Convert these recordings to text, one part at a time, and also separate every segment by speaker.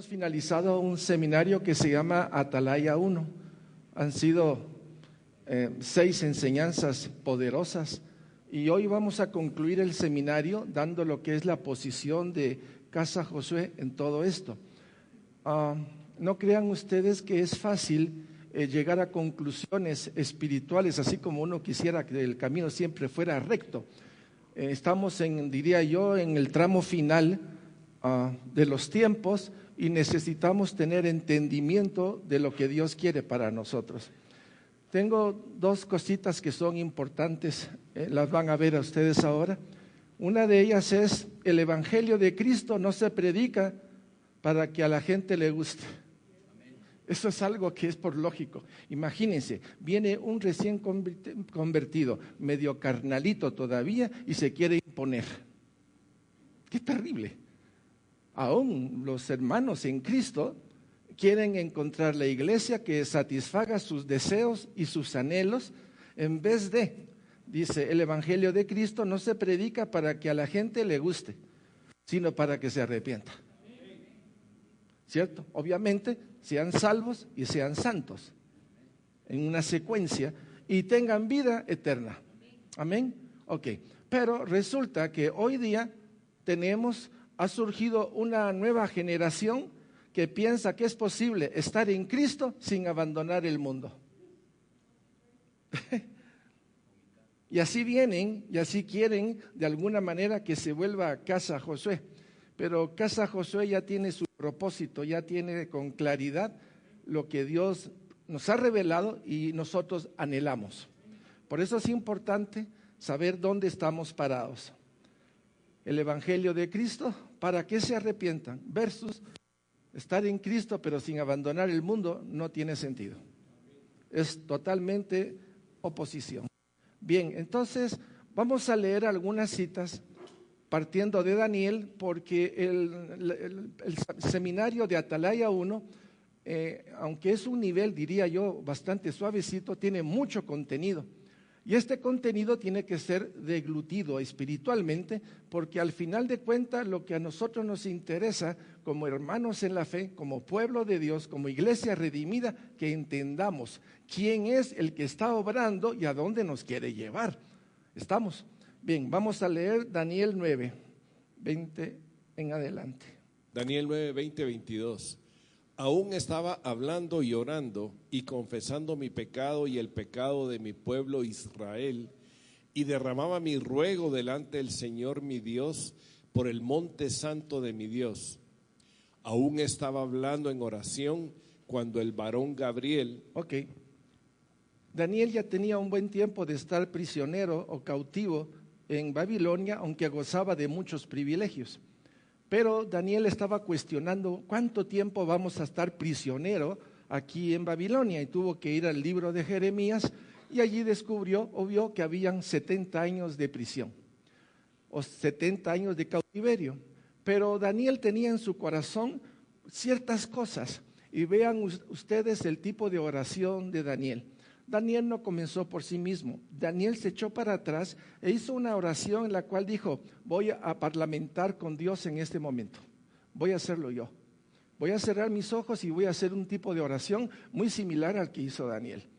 Speaker 1: hemos finalizado un seminario que se llama Atalaya 1. Han sido 6 enseñanzas poderosas y hoy vamos a concluir el seminario dando lo que es la posición de Casa Josué en todo esto. No crean ustedes que es fácil llegar a conclusiones espirituales, así como uno quisiera que el camino siempre fuera recto. Estamos diría yo, en el tramo final de los tiempos y necesitamos tener entendimiento de lo que Dios quiere para nosotros. Tengo 2 cositas que son importantes, las van a ver a ustedes ahora. Una de ellas es: el Evangelio de Cristo no se predica para que a la gente le guste. Eso es algo que es por lógico. Imagínense, viene un recién convertido, medio carnalito todavía, y se quiere imponer. ¡Qué terrible! Aún los hermanos en Cristo quieren encontrar la iglesia que satisfaga sus deseos y sus anhelos, en vez de, dice, el Evangelio de Cristo no se predica para que a la gente le guste, sino para que se arrepienta. ¿Cierto? Obviamente, sean salvos y sean santos, en una secuencia, y tengan vida eterna. ¿Amén? Ok. Pero resulta que hoy día ha surgido una nueva generación que piensa que es posible estar en Cristo sin abandonar el mundo. Y así vienen, y así quieren de alguna manera que se vuelva Casa Josué. Pero Casa Josué ya tiene su propósito, ya tiene con claridad lo que Dios nos ha revelado y nosotros anhelamos. Por eso es importante saber dónde estamos parados. El Evangelio de Cristo, para que se arrepientan, versus estar en Cristo pero sin abandonar el mundo, no tiene sentido. Es totalmente oposición. Bien, entonces vamos a leer algunas citas partiendo de Daniel, porque el seminario de Atalaya 1, aunque es un nivel, diría yo, bastante suavecito, tiene mucho contenido. Y este contenido tiene que ser deglutido espiritualmente, porque al final de cuentas lo que a nosotros nos interesa como hermanos en la fe, como pueblo de Dios, como iglesia redimida, que entendamos quién es el que está obrando y a dónde nos quiere llevar. ¿Estamos? Bien, vamos a leer Daniel 9, 20 en adelante.
Speaker 2: Daniel 9, 20, 22. Aún estaba hablando y orando y confesando mi pecado y el pecado de mi pueblo Israel, y derramaba mi ruego delante del Señor mi Dios por el monte santo de mi Dios. Aún estaba hablando en oración cuando el varón Gabriel…
Speaker 1: Ok. Daniel ya tenía un buen tiempo de estar prisionero o cautivo en Babilonia, aunque gozaba de muchos privilegios. Pero Daniel estaba cuestionando cuánto tiempo vamos a estar prisionero aquí en Babilonia, y tuvo que ir al libro de Jeremías, y allí descubrió o vio que habían 70 años de prisión o 70 años de cautiverio. Pero Daniel tenía en su corazón ciertas cosas, y vean ustedes el tipo de oración de Daniel. Daniel no comenzó por sí mismo. Daniel se echó para atrás e hizo una oración en la cual dijo: voy a parlamentar con Dios en este momento. Voy a hacerlo yo. Voy a cerrar mis ojos y voy a hacer un tipo de oración muy similar al que hizo Daniel.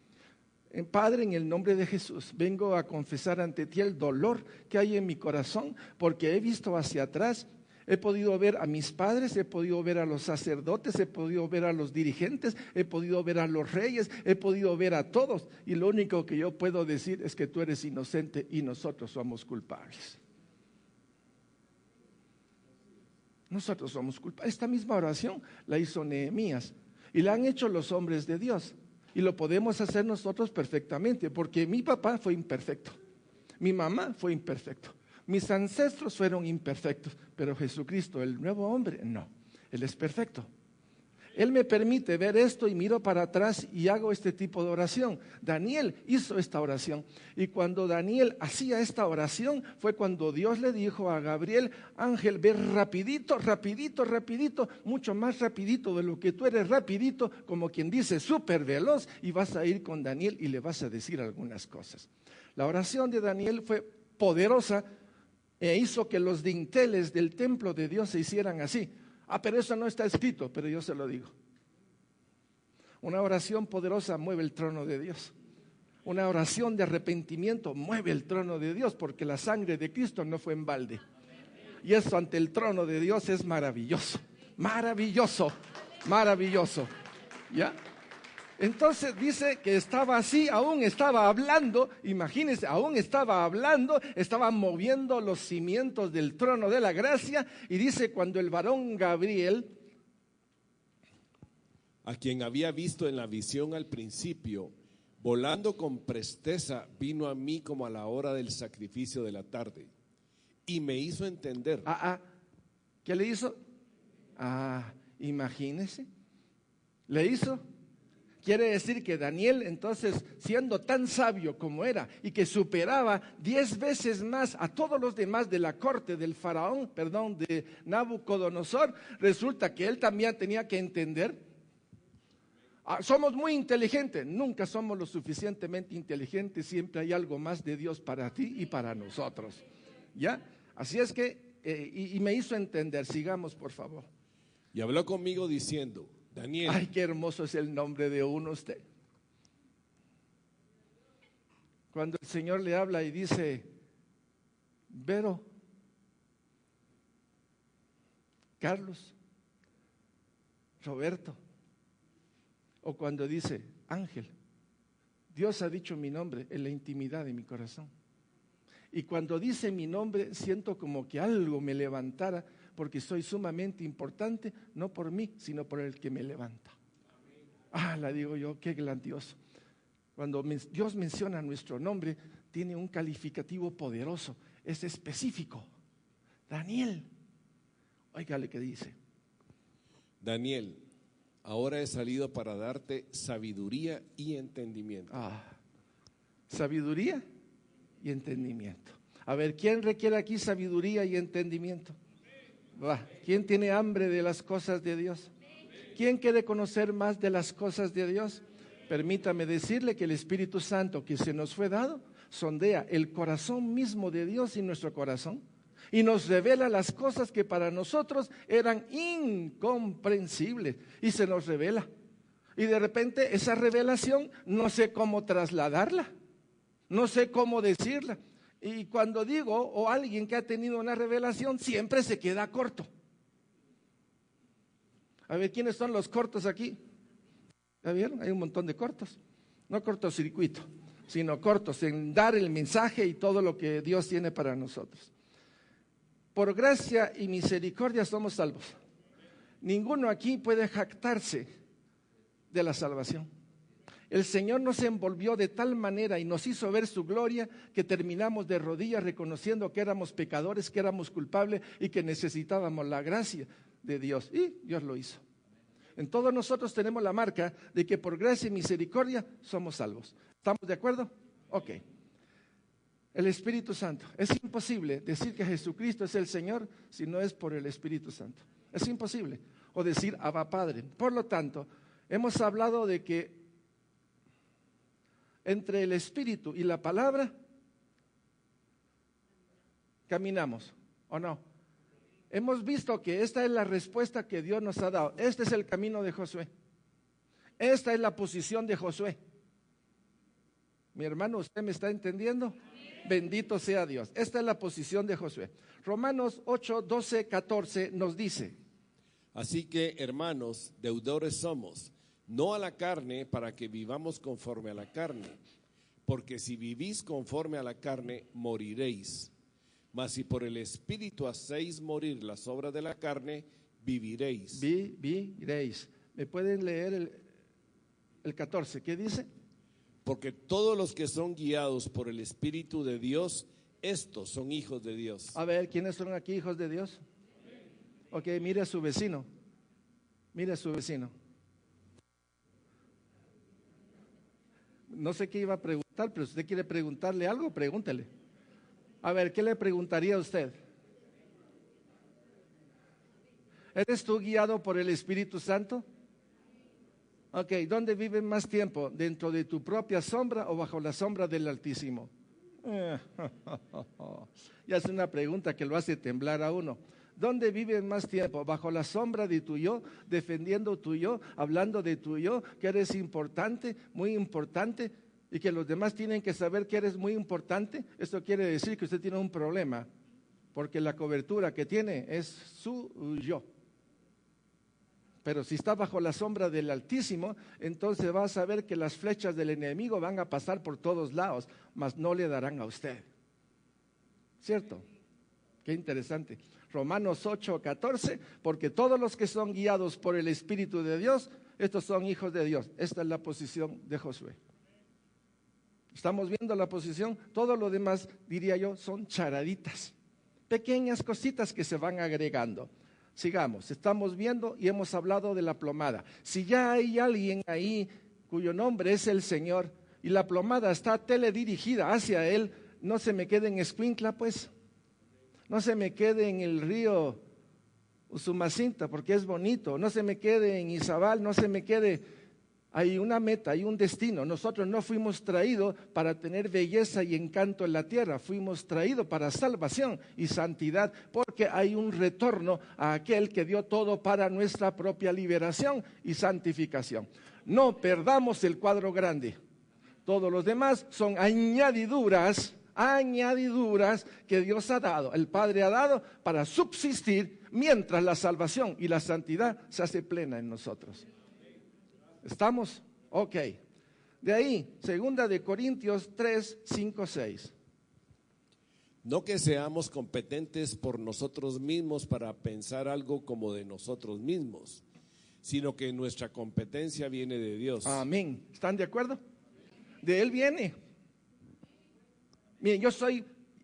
Speaker 1: Padre, en el nombre de Jesús, vengo a confesar ante ti el dolor que hay en mi corazón, porque he visto hacia atrás. He podido ver a mis padres, he podido ver a los sacerdotes, he podido ver a los dirigentes, he podido ver a los reyes, he podido ver a todos, y lo único que yo puedo decir es que tú eres inocente y nosotros somos culpables. Nosotros somos culpables. Esta misma oración la hizo Nehemías y la han hecho los hombres de Dios, y lo podemos hacer nosotros perfectamente, porque mi papá fue imperfecto, mi mamá fue imperfecto, mis ancestros fueron imperfectos, pero Jesucristo, el nuevo hombre, no, Él es perfecto. Él me permite ver esto y miro para atrás y hago este tipo de oración. Daniel hizo esta oración, y cuando Daniel hacía esta oración fue cuando Dios le dijo a Gabriel: ángel, ve rapidito, rapidito, rapidito, mucho más rapidito de lo que tú eres rapidito, como quien dice súper veloz, y vas a ir con Daniel y le vas a decir algunas cosas. La oración de Daniel fue poderosa e hizo que los dinteles del templo de Dios se hicieran así. pero eso no está escrito, pero yo se lo digo. Una oración poderosa mueve el trono de Dios. Una oración de arrepentimiento mueve el trono de Dios, porque la sangre de Cristo no fue en balde. Y eso ante el trono de Dios es maravilloso, maravilloso, maravilloso. ¿Ya? Entonces dice que estaba así, aún estaba hablando, imagínense, aún estaba hablando, estaba moviendo los cimientos del trono de la gracia, y dice cuando el varón Gabriel,
Speaker 2: a quien había visto en la visión al principio, volando con presteza, vino a mí como a la hora del sacrificio de la tarde, y me hizo entender.
Speaker 1: ¿Qué le hizo? Imagínense, le hizo. Quiere decir que Daniel, entonces, siendo tan sabio como era y que superaba 10 veces más a todos los demás de la corte del faraón, de Nabucodonosor, resulta que él también tenía que entender. Somos muy inteligentes, nunca somos lo suficientemente inteligentes, siempre hay algo más de Dios para ti y para nosotros. ¿Ya? Así es que, y me hizo entender, sigamos por favor.
Speaker 2: Y habló conmigo diciendo, Daniel.
Speaker 1: Ay, qué hermoso es el nombre de uno usted. Cuando el Señor le habla y dice, Vero, Carlos, Roberto, o cuando dice, Ángel, Dios ha dicho mi nombre en la intimidad de mi corazón. Y cuando dice mi nombre, siento como que algo me levantara, porque soy sumamente importante, no por mí, sino por el que me levanta. La digo yo, qué grandioso. Cuando Dios menciona nuestro nombre, tiene un calificativo poderoso, es específico. Daniel, óigale qué dice.
Speaker 2: Daniel, ahora he salido para darte sabiduría y entendimiento.
Speaker 1: Sabiduría y entendimiento. A ver, ¿quién requiere aquí sabiduría y entendimiento? ¿Quién tiene hambre de las cosas de Dios? ¿Quién quiere conocer más de las cosas de Dios? Permítame decirle que el Espíritu Santo que se nos fue dado sondea el corazón mismo de Dios y nuestro corazón y nos revela las cosas que para nosotros eran incomprensibles, y se nos revela. Y de repente esa revelación no sé cómo trasladarla, no sé cómo decirla. Y cuando digo, o alguien que ha tenido una revelación, siempre se queda corto. A ver, ¿quiénes son los cortos aquí? ¿Ya vieron? Hay un montón de cortos. No cortocircuito, sino cortos en dar el mensaje y todo lo que Dios tiene para nosotros. Por gracia y misericordia somos salvos. Ninguno aquí puede jactarse de la salvación. El Señor nos envolvió de tal manera y nos hizo ver su gloria que terminamos de rodillas reconociendo que éramos pecadores, que éramos culpables y que necesitábamos la gracia de Dios. Y Dios lo hizo. En todos nosotros tenemos la marca de que por gracia y misericordia somos salvos. ¿Estamos de acuerdo? Ok. El Espíritu Santo. Es imposible decir que Jesucristo es el Señor si no es por el Espíritu Santo. Es imposible. O decir Abba Padre. Por lo tanto, hemos hablado de que entre el Espíritu y la palabra caminamos, ¿o no? Hemos visto que esta es la respuesta que Dios nos ha dado. Este es el camino de Josué. Esta es la posición de Josué. Mi hermano, ¿usted me está entendiendo? Bendito sea Dios. Esta es la posición de Josué. Romanos 8, 12, 14 nos dice.
Speaker 2: Así que, hermanos, deudores somos, no a la carne, para que vivamos conforme a la carne. Porque si vivís conforme a la carne, moriréis. Mas si por el Espíritu hacéis morir las obras de la carne, viviréis.
Speaker 1: Viviréis. ¿Me pueden leer el 14? ¿Qué dice?
Speaker 2: Porque todos los que son guiados por el Espíritu de Dios, estos son hijos de Dios.
Speaker 1: A ver, ¿quiénes son aquí hijos de Dios? Ok, mire a su vecino. Mire a su vecino. No sé qué iba a preguntar, pero si usted quiere preguntarle algo, pregúntele. A ver, ¿qué le preguntaría a usted? ¿Eres tú guiado por el Espíritu Santo? Ok, ¿dónde vives más tiempo? ¿Dentro de tu propia sombra o bajo la sombra del Altísimo? Ya es una pregunta que lo hace temblar a uno. ¿Dónde viven más tiempo? ¿Bajo la sombra de tu yo, defendiendo tu yo, hablando de tu yo, que eres importante, muy importante, y que los demás tienen que saber que eres muy importante? Esto quiere decir que usted tiene un problema, porque la cobertura que tiene es su yo. Pero si está bajo la sombra del Altísimo, entonces va a saber que las flechas del enemigo van a pasar por todos lados, mas no le darán a usted. ¿Cierto? Qué interesante. Romanos 8:14, porque todos los que son guiados por el Espíritu de Dios, estos son hijos de Dios. Esta es la posición de Josué. Estamos viendo la posición, todo lo demás, diría yo, son charaditas, pequeñas cositas que se van agregando. Sigamos, estamos viendo y hemos hablado de la plomada. Si ya hay alguien ahí cuyo nombre es el Señor y la plomada está teledirigida hacia Él, no se me quede en Escuintla, pues. No se me quede en el río Usumacinta, porque es bonito. No se me quede en Izabal, no se me quede. Hay una meta, hay un destino. Nosotros no fuimos traídos para tener belleza y encanto en la tierra. Fuimos traídos para salvación y santidad, porque hay un retorno a aquel que dio todo para nuestra propia liberación y santificación. No perdamos el cuadro grande. Todos los demás son añadiduras que Dios ha dado, el Padre ha dado para subsistir mientras la salvación y la santidad se hace plena en nosotros. ¿Estamos? Ok. De ahí, 2 Corintios 3, 5, 6.
Speaker 2: No que seamos competentes por nosotros mismos para pensar algo como de nosotros mismos, sino que nuestra competencia viene de Dios.
Speaker 1: Amén. ¿Están de acuerdo? De Él viene. Miren,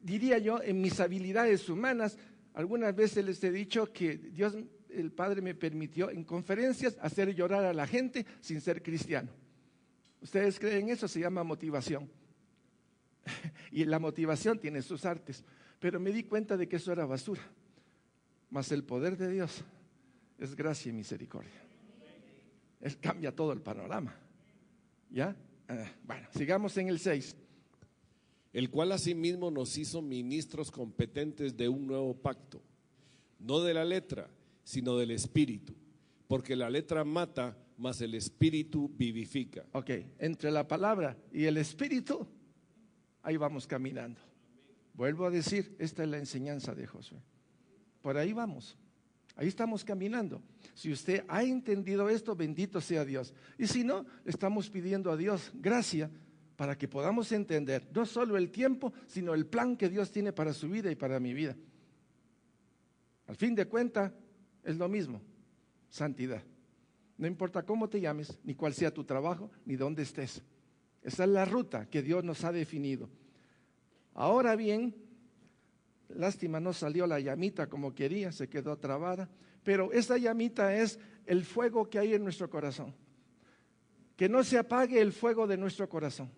Speaker 1: diría yo, en mis habilidades humanas, algunas veces les he dicho que Dios, el Padre, me permitió en conferencias hacer llorar a la gente sin ser cristiano. ¿Ustedes creen eso? Se llama motivación. Y la motivación tiene sus artes. Pero me di cuenta de que eso era basura. Mas el poder de Dios es gracia y misericordia. Él cambia todo el panorama. ¿Ya? Bueno, sigamos en el 6.
Speaker 2: El cual asimismo nos hizo ministros competentes de un nuevo pacto, no de la letra, sino del Espíritu, porque la letra mata, mas el Espíritu vivifica.
Speaker 1: Ok, entre la palabra y el Espíritu, ahí vamos caminando. Vuelvo a decir, esta es la enseñanza de Josué. Por ahí vamos, ahí estamos caminando. Si usted ha entendido esto, bendito sea Dios. Y si no, estamos pidiendo a Dios gracia para que podamos entender no solo el tiempo, sino el plan que Dios tiene para su vida y para mi vida. Al fin de cuentas, es lo mismo, santidad. No importa cómo te llames, ni cuál sea tu trabajo, ni dónde estés. Esa es la ruta que Dios nos ha definido. Ahora bien, lástima no salió la llamita como quería, se quedó trabada, pero esa llamita es el fuego que hay en nuestro corazón. Que no se apague el fuego de nuestro corazón.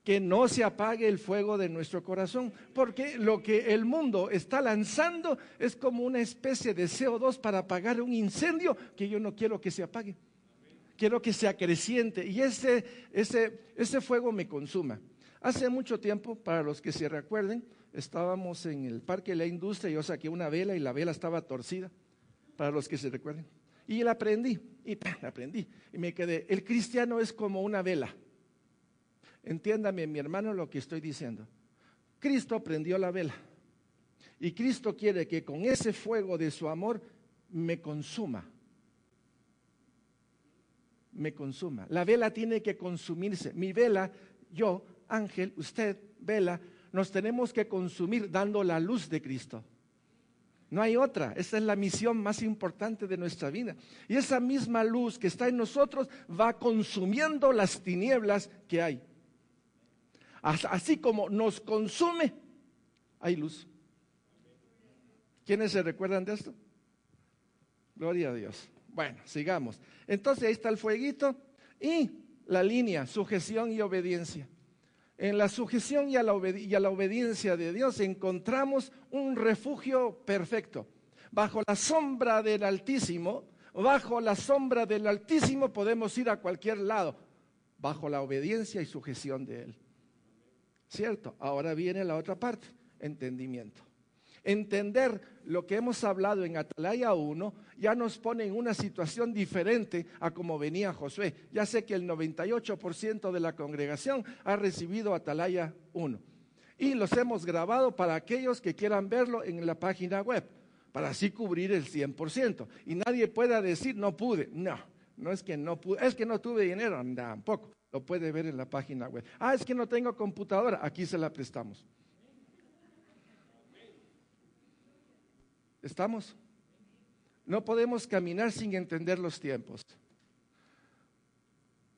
Speaker 1: Que no se apague el fuego de nuestro corazón, porque lo que el mundo está lanzando es como una especie de CO2 para apagar un incendio que yo no quiero que se apague. Quiero que se acreciente y ese fuego me consuma. Hace mucho tiempo, para los que se recuerden, estábamos en el Parque de la Industria y yo saqué una vela y la vela estaba torcida, para los que se recuerden. Y la aprendí, y me quedé. El cristiano es como una vela. Entiéndame, mi hermano, lo que estoy diciendo. Cristo prendió la vela y Cristo quiere que con ese fuego de su amor me consuma. Me consuma. La vela tiene que consumirse. Mi vela, yo, Ángel, usted, vela, nos tenemos que consumir dando la luz de Cristo. No hay otra. Esa es la misión más importante de nuestra vida. Y esa misma luz que está en nosotros va consumiendo las tinieblas que hay. Así como nos consume, hay luz. ¿Quiénes se recuerdan de esto? Gloria a Dios. Bueno, sigamos. Entonces ahí está el fueguito y la línea, sujeción y obediencia. En la sujeción y a la obediencia de Dios encontramos un refugio perfecto. Bajo la sombra del Altísimo podemos ir a cualquier lado, bajo la obediencia y sujeción de Él. ¿Cierto? Ahora viene la otra parte, entendimiento. Entender lo que hemos hablado en Atalaya 1 ya nos pone en una situación diferente a como venía Josué. Ya sé que el 98% de la congregación ha recibido Atalaya 1 y los hemos grabado para aquellos que quieran verlo en la página web, para así cubrir el 100%. Y nadie pueda decir, no pude. No es que no pude, es que no tuve dinero, tampoco. Lo puede ver en la página web. Es que no tengo computadora, aquí se la prestamos. ¿Estamos? No podemos caminar sin entender los tiempos.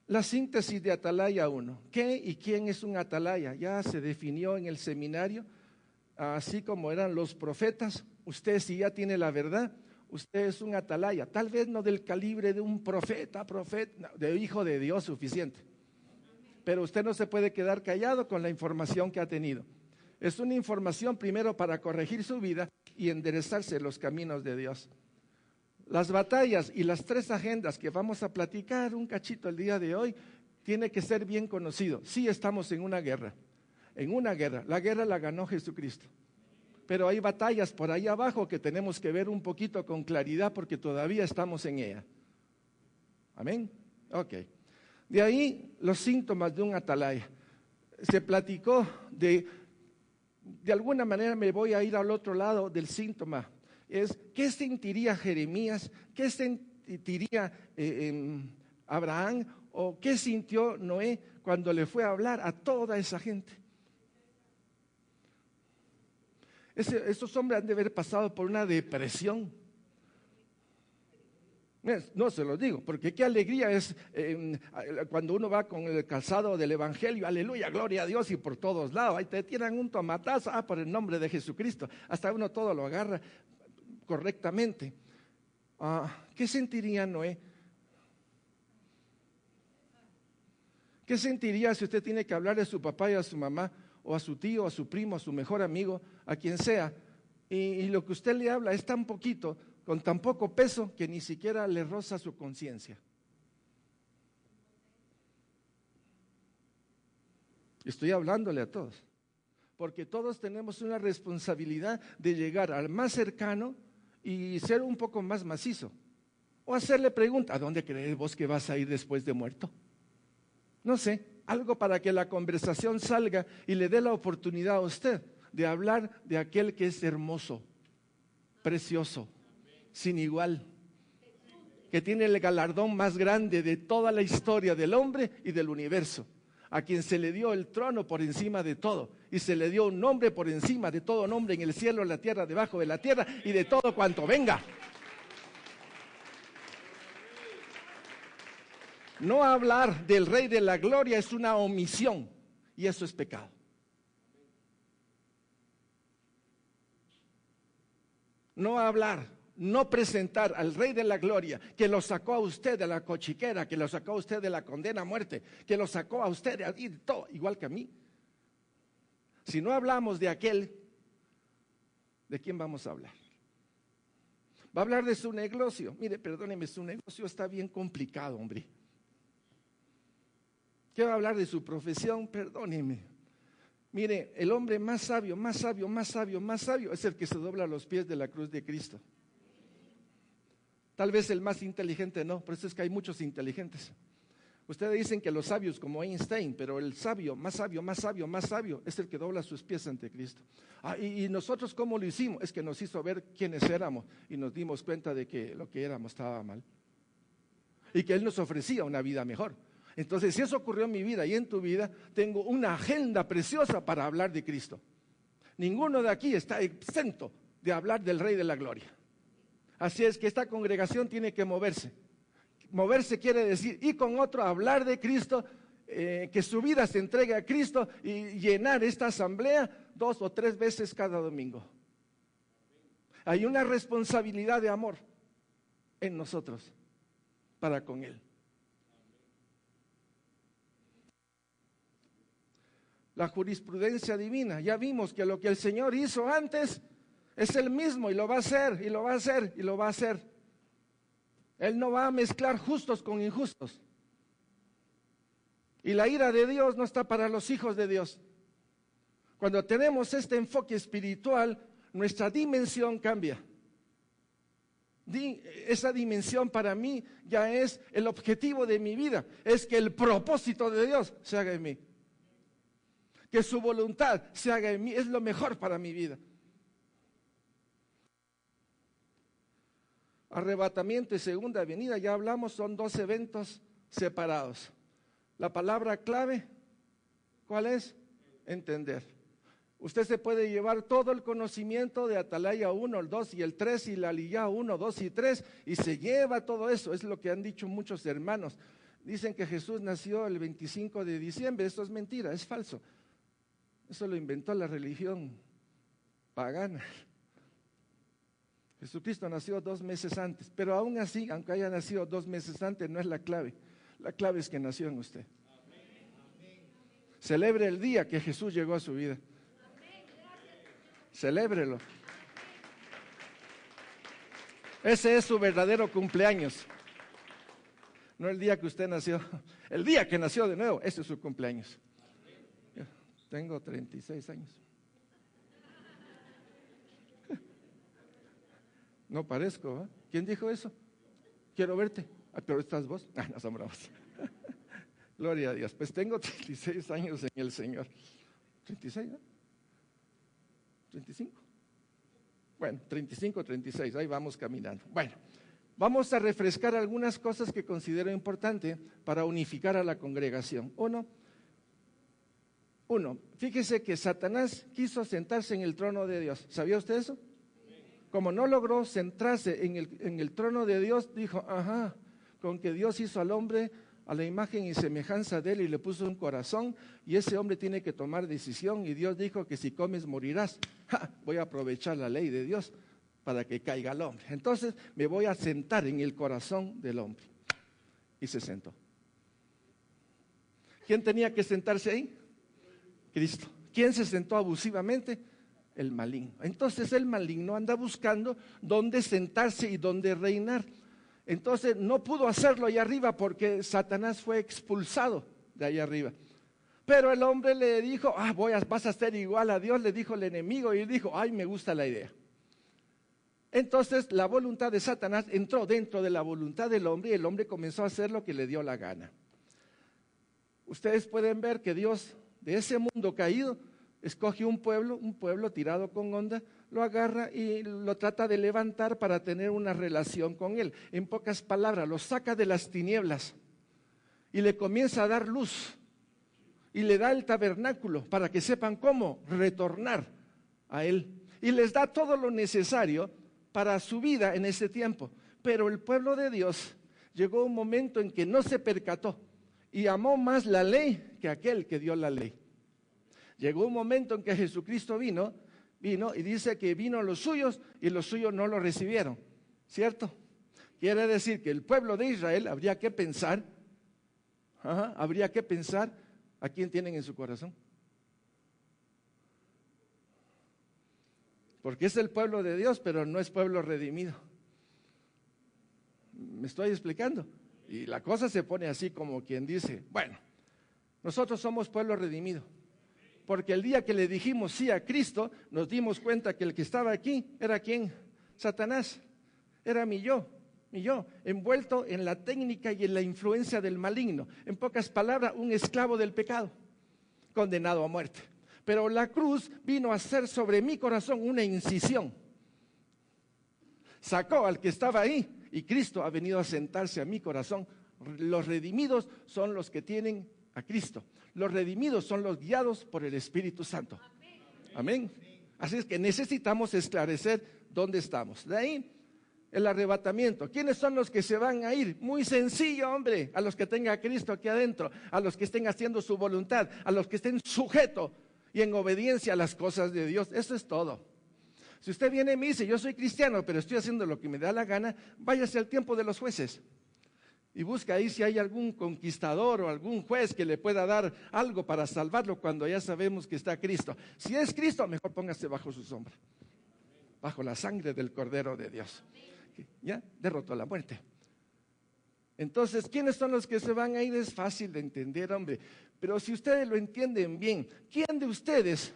Speaker 1: La síntesis de Atalaya 1. ¿Qué y quién es un atalaya? Ya se definió en el seminario, así como eran los profetas. Usted, si ya tiene la verdad, usted es un atalaya. Tal vez no del calibre de un profeta, de hijo de Dios suficiente. Pero usted no se puede quedar callado con la información que ha tenido. Es una información primero para corregir su vida y enderezarse los caminos de Dios. Las batallas y las 3 agendas que vamos a platicar un cachito el día de hoy, tiene que ser bien conocido. Sí, estamos en una guerra. La guerra la ganó Jesucristo. Pero hay batallas por ahí abajo que tenemos que ver un poquito con claridad porque todavía estamos en ella. ¿Amén? Ok. De ahí los síntomas de un atalaya. Se platicó de alguna manera me voy a ir al otro lado del síntoma. ¿Qué sentiría Jeremías? ¿Qué sentiría Abraham? ¿O qué sintió Noé cuando le fue a hablar a toda esa gente? Esos hombres han de haber pasado por una depresión. No se los digo, porque qué alegría es cuando uno va con el calzado del evangelio, aleluya, gloria a Dios, y por todos lados, ahí te tiran un tomatazo, por el nombre de Jesucristo, hasta uno todo lo agarra correctamente. ¿Qué sentiría Noé? ¿Qué sentiría si usted tiene que hablar de su papá y a su mamá, o a su tío, a su primo, a su mejor amigo, a quien sea, y lo que usted le habla es tan poquito, con tan poco peso, que ni siquiera le roza su conciencia? Estoy hablándole a todos, porque todos tenemos una responsabilidad de llegar al más cercano y ser un poco más macizo, o hacerle pregunta, ¿a dónde crees vos que vas a ir después de muerto? No sé, algo para que la conversación salga y le dé la oportunidad a usted de hablar de aquel que es hermoso, precioso, sin igual, que tiene el galardón más grande de toda la historia del hombre y del universo, a quien se le dio el trono por encima de todo y se le dio un nombre por encima de todo nombre en el cielo, en la tierra, debajo de la tierra y de todo cuanto venga. No hablar del Rey de la Gloria es una omisión y eso es pecado. No hablar, no presentar al Rey de la Gloria, que lo sacó a usted de la cochiquera, que lo sacó a usted de la condena a muerte, que lo sacó a usted de todo, igual que a mí. Si no hablamos de aquel, ¿de quién vamos a hablar? Va a hablar de su negocio. Mire, perdóneme, su negocio está bien complicado, hombre. ¿Qué va a hablar de su profesión? Perdóneme. Mire, el hombre más sabio es el que se dobla a los pies de la cruz de Cristo. Tal vez el más inteligente no, por eso es que hay muchos inteligentes. Ustedes dicen que los sabios como Einstein, pero el sabio, más sabio es el que dobla sus pies ante Cristo. Y nosotros, ¿cómo lo hicimos? Es que nos hizo ver quiénes éramos y nos dimos cuenta de que lo que éramos estaba mal y que Él nos ofrecía una vida mejor. Entonces, si eso ocurrió en mi vida y en tu vida, tengo una agenda preciosa para hablar de Cristo. Ninguno de aquí está exento de hablar del Rey de la Gloria. Así es que esta congregación tiene que moverse. Moverse quiere decir ir con otro a hablar de Cristo, que su vida se entregue a Cristo y llenar esta asamblea 2 o 3 veces cada domingo. Hay una responsabilidad de amor en nosotros para con Él. La jurisprudencia divina, ya vimos que lo que el Señor hizo antes es el mismo y lo va a hacer, y lo va a hacer, y lo va a hacer. Él no va a mezclar justos con injustos. Y la ira de Dios no está para los hijos de Dios. Cuando tenemos este enfoque espiritual, nuestra dimensión cambia. Esa dimensión para mí ya es el objetivo de mi vida, es que el propósito de Dios se haga en mí. Que su voluntad se haga en mí, es lo mejor para mi vida. Arrebatamiento y segunda venida, ya hablamos, son dos eventos separados. La palabra clave, ¿cuál es? Entender. Usted se puede llevar todo el conocimiento de Atalaya 1, el 2 y el 3 y la Aliyah 1, 2 y 3 y se lleva todo eso. Es lo que han dicho muchos hermanos. Dicen que Jesús nació el 25 de diciembre. Esto es mentira, es falso. Eso lo inventó la religión pagana. Jesucristo nació 2 meses antes, pero aún así, aunque haya nacido 2 meses antes, no es la clave. La clave es que nació en usted. Celebre el día que Jesús llegó a su vida. Celébrelo. Ese es su verdadero cumpleaños. No el día que usted nació. El día que nació de nuevo, ese es su cumpleaños. Yo tengo 36 años. No parezco, ¿eh? ¿Quién dijo eso? Quiero verte. Ah, pero estás vos. Ah, no son bromas. Gloria a Dios. Pues tengo 36 años en el Señor. 36, ¿no? 35. Bueno, 35, 36, ahí vamos caminando. Bueno, vamos a refrescar algunas cosas que considero importantes para unificar a la congregación. Uno, fíjese que Satanás quiso sentarse en el trono de Dios. ¿Sabía usted eso? Como no logró centrarse en el trono de Dios, dijo, ajá, con que Dios hizo al hombre a la imagen y semejanza de él y le puso un corazón y ese hombre tiene que tomar decisión y Dios dijo que si comes morirás. Voy a aprovechar la ley de Dios para que caiga el hombre. Entonces me voy a sentar en el corazón del hombre. Y se sentó. ¿Quién tenía que sentarse ahí? Cristo. ¿Quién se sentó abusivamente? El maligno. Entonces el maligno anda buscando dónde sentarse y dónde reinar. Entonces no pudo hacerlo allá arriba porque Satanás fue expulsado de allá arriba. Pero el hombre le dijo, vas a ser igual a Dios, le dijo el enemigo y dijo, me gusta la idea. Entonces la voluntad de Satanás entró dentro de la voluntad del hombre y el hombre comenzó a hacer lo que le dio la gana. Ustedes pueden ver que Dios de ese mundo caído escoge un pueblo tirado con onda, lo agarra y lo trata de levantar para tener una relación con él. En pocas palabras, lo saca de las tinieblas y le comienza a dar luz. Y le da el tabernáculo para que sepan cómo retornar a él. Y les da todo lo necesario para su vida en ese tiempo. Pero el pueblo de Dios llegó un momento en que no se percató y amó más la ley que aquel que dio la ley. Llegó un momento en que Jesucristo vino y dice que vino a los suyos y los suyos no lo recibieron, ¿cierto? Quiere decir que el pueblo de Israel habría que pensar a quién tienen en su corazón. Porque es el pueblo de Dios, pero no es pueblo redimido. ¿Me estoy explicando? Y la cosa se pone así como quien dice, bueno, nosotros somos pueblo redimido. Porque el día que le dijimos sí a Cristo, nos dimos cuenta que el que estaba aquí era ¿quién? Satanás. Era mi yo, envuelto en la técnica y en la influencia del maligno. En pocas palabras, un esclavo del pecado, condenado a muerte. Pero la cruz vino a hacer sobre mi corazón una incisión. Sacó al que estaba ahí y Cristo ha venido a sentarse a mi corazón. Los redimidos son los que tienen a Cristo. Los redimidos son los guiados por el Espíritu Santo. Amén. Así es que necesitamos esclarecer dónde estamos. De ahí el arrebatamiento. ¿Quiénes son los que se van a ir? Muy sencillo, hombre. A los que tengan a Cristo aquí adentro, a los que estén haciendo su voluntad, a los que estén sujetos y en obediencia a las cosas de Dios. Eso es todo. Si usted viene y me dice, yo soy cristiano, pero estoy haciendo lo que me da la gana, váyase al tiempo de los jueces. Y busca ahí si hay algún conquistador o algún juez que le pueda dar algo para salvarlo cuando ya sabemos que está Cristo. Si es Cristo, mejor póngase bajo su sombra, bajo la sangre del Cordero de Dios. Ya derrotó la muerte. Entonces, ¿quiénes son los que se van a ir? Es fácil de entender, hombre. Pero si ustedes lo entienden bien, ¿quién de ustedes,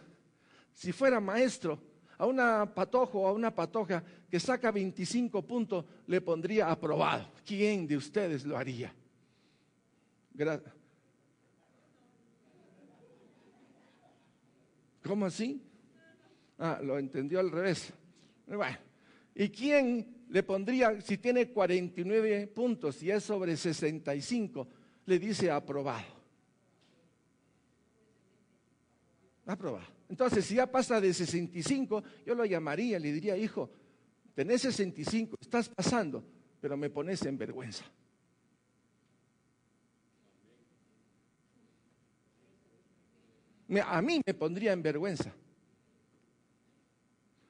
Speaker 1: si fuera maestro, A una patojo o a una patoja que saca 25 puntos le pondría aprobado. ¿Quién de ustedes lo haría? ¿Cómo así? Lo entendió al revés. Bueno, ¿y quién le pondría, si tiene 49 puntos y es sobre 65, le dice aprobado? Aprobado. Entonces, si ya pasa de 65, yo lo llamaría, le diría, hijo, tenés 65, estás pasando, pero me pones en vergüenza. A mí me pondría en vergüenza.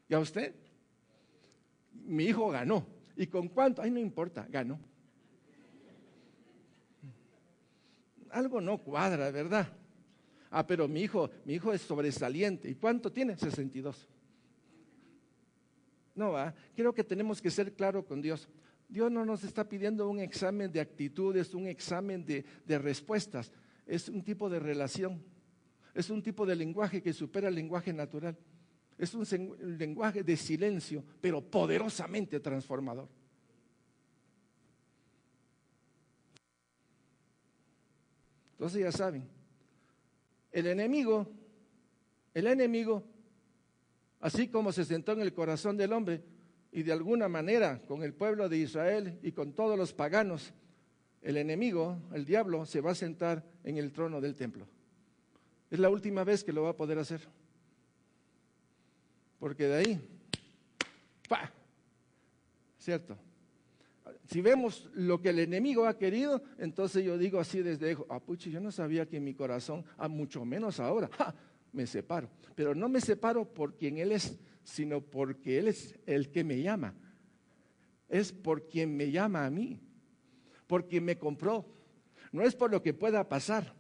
Speaker 1: ¿Y a usted? Mi hijo ganó. ¿Y con cuánto? Ay, no importa, ganó. Algo no cuadra, ¿verdad? Pero mi hijo es sobresaliente. ¿Y cuánto tiene? 62. No va. Creo que tenemos que ser claros con Dios. Dios no nos está pidiendo un examen de actitudes, un examen de respuestas. Es un tipo de relación. Es un tipo de lenguaje que supera el lenguaje natural. Es un lenguaje de silencio, pero poderosamente transformador. Entonces ya saben, el enemigo, así como se sentó en el corazón del hombre y de alguna manera con el pueblo de Israel y con todos los paganos, el enemigo, el diablo, se va a sentar en el trono del templo. Es la última vez que lo va a poder hacer. Porque de ahí, ¡pa! ¿Cierto? Si vemos lo que el enemigo ha querido, entonces yo digo así desde lejos, puchi, yo no sabía que en mi corazón, mucho menos ahora, me separo. Pero no me separo por quien Él es, sino porque Él es el que me llama. Es por quien me llama a mí, por quien me compró. No es por lo que pueda pasar,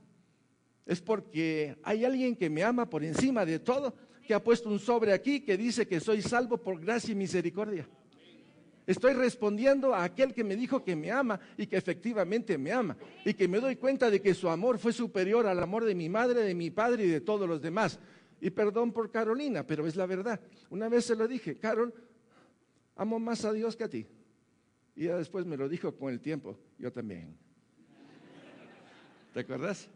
Speaker 1: es porque hay alguien que me ama por encima de todo, que ha puesto un sobre aquí que dice que soy salvo por gracia y misericordia. Estoy respondiendo a aquel que me dijo que me ama y que efectivamente me ama. Y que me doy cuenta de que su amor fue superior al amor de mi madre, de mi padre y de todos los demás. Y perdón por Carolina, pero es la verdad. Una vez se lo dije, Carol, amo más a Dios que a ti. Y ella después me lo dijo con el tiempo, yo también. ¿Te acuerdas?